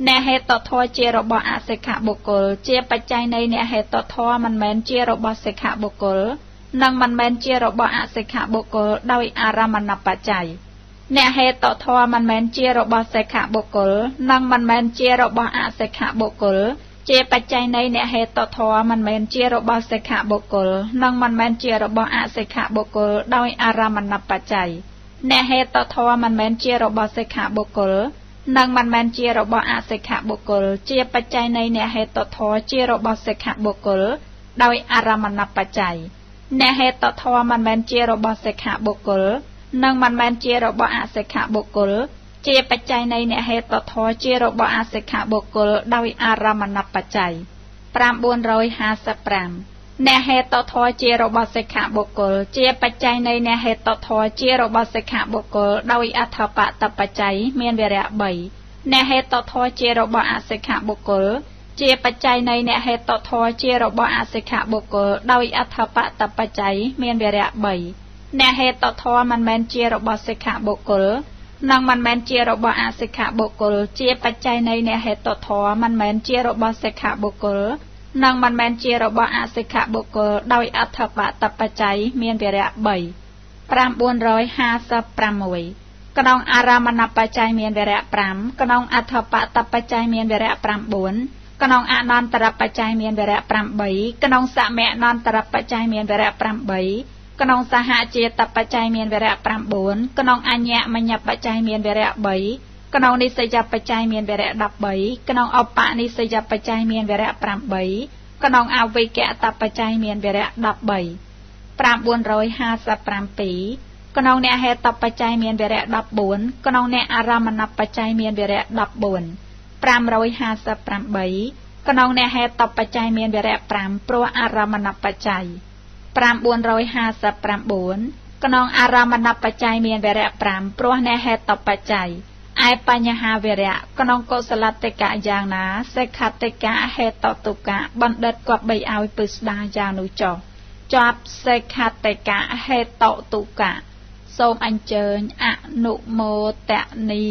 អ្នកហេតុធម៌ជារបស់អសិក្ខាបុគ្គលជាបច្ច័យនៃអ្នកហេតុធម៌មិនមែនជារបស់សិក្ខាបុគ្គលនិងមិនមែនជារបស់អសិក្ខាបុគ្គលដោយអារមណបច្ច័យអ្នកហេតុធម៌មិនមែនជារបស់សិក្ខាបុគ្គលនិងមិនមែនជារបស់អសិក្ខាបុគ្គល ជាបច្ច័យនៃអ្នកហេតុធម៌មិនមែនជារបស់សិក្ខាបុគ្គលនិងមិនមែនជារបស់អសិក្ខាបុគ្គលដោយអារម្មណបច្ច័យអ្នកហេតុធម៌មិនមែនជារបស់សិក្ខាបុគ្គលនិងមិនមែនជារបស់អសិក្ខាបុគ្គលជាបច្ច័យនៃអ្នកហេតុធម៌ជារបស់សិក្ខាបុគ្គលដោយអារម្មណបច្ច័យអ្នកហេតុធម៌មិនមែនជារបស់សិក្ខាបុគ្គលនិងមិនមែនជារបស់អសិក្ខាបុគ្គលជាបច្ច័យនៃអ្នកហេតុធម៌ជារបស់អសិក្ខាបុគ្គលដោយអារម្មណបច្ច័យ955អ្នកហេតុធម៌ជារបស់សិក្ខាបុគ្គលជាបច្ច័យនៃអ្នកហេតុធម៌ជារបស់សិក្ខាបុគ្គលដោយអត្ថបតបច្ច័យមានវរៈ3អ្នកហេតុធម៌ជារបស់អសិក្ខាបុគ្គលជាបច្ច័យនៃអ្នកហេតុធម៌ជារបស់អសិក្ខាបុគ្គលដោយអត្ថបតបច្ច័យមានវរៈ3អ្នកហេតុធម៌មិនមែនជារបស់សិក្ខាបុគ្គលនិងមិនមែនជារបស់អសិក្ខាបុគ្គលជាបច្ច័យនៃអ្នកហេតុធម៌មិនមែនជារបស់សិក្ខាបុគ្គលនិងមិនមែនជារបស់អសិក្ខាបុគ្គលដោយអត្ថបតបច្ច័យមានវរៈ3 956ក្នុងអារម្មណបច្ច័យមានវរៈ5ក្នុងអត្ថបតបច្ច័យមានវរៈ9ក្នុងអនន្តរបច្ច័យមានវរៈ8ក្នុងសមអនន្តរបច្ច័យមានវរៈ8ក្នុងសហជាតបច្ច័យមានវរៈ9ក្នុងអញ្ញមញ្ញបច្ច័យមានវរៈ3ក្នុងនិស្សយបច្ច័យមានវរៈ13ក្នុងឧបនិស្សយបច្ច័យមានវរៈ8ក្នុងអវិគតបច្ច័យមានវរៈ13 957ក្នុងអ្នកហេតុបច្ច័យមានវរៈ14ក្នុងអ្នកអារម្មណបច្ច័យមានវរៈ14 558ក្នុងអ្នកហេតុបច្ច័យមានវរៈ5ព្រោះអារម្មណបច្ច័យ959ក្នុងអារម្មណបច្ច័យមានវរៈ5ព្រោះអ្នកហេតុបច្ច័យឯបញ្ហាវរៈក្នុងកុសលតិកៈយ៉ាងណាសិក្ខតិកៈហេតុទុកៈបណ្ឌិតគប្បីឲ្យពឹស្ដាយ៉ាងនោះចុះជាប់សិក្ខតិកៈហេតុទុកៈសូមអញ្ជើញអនុមោទនី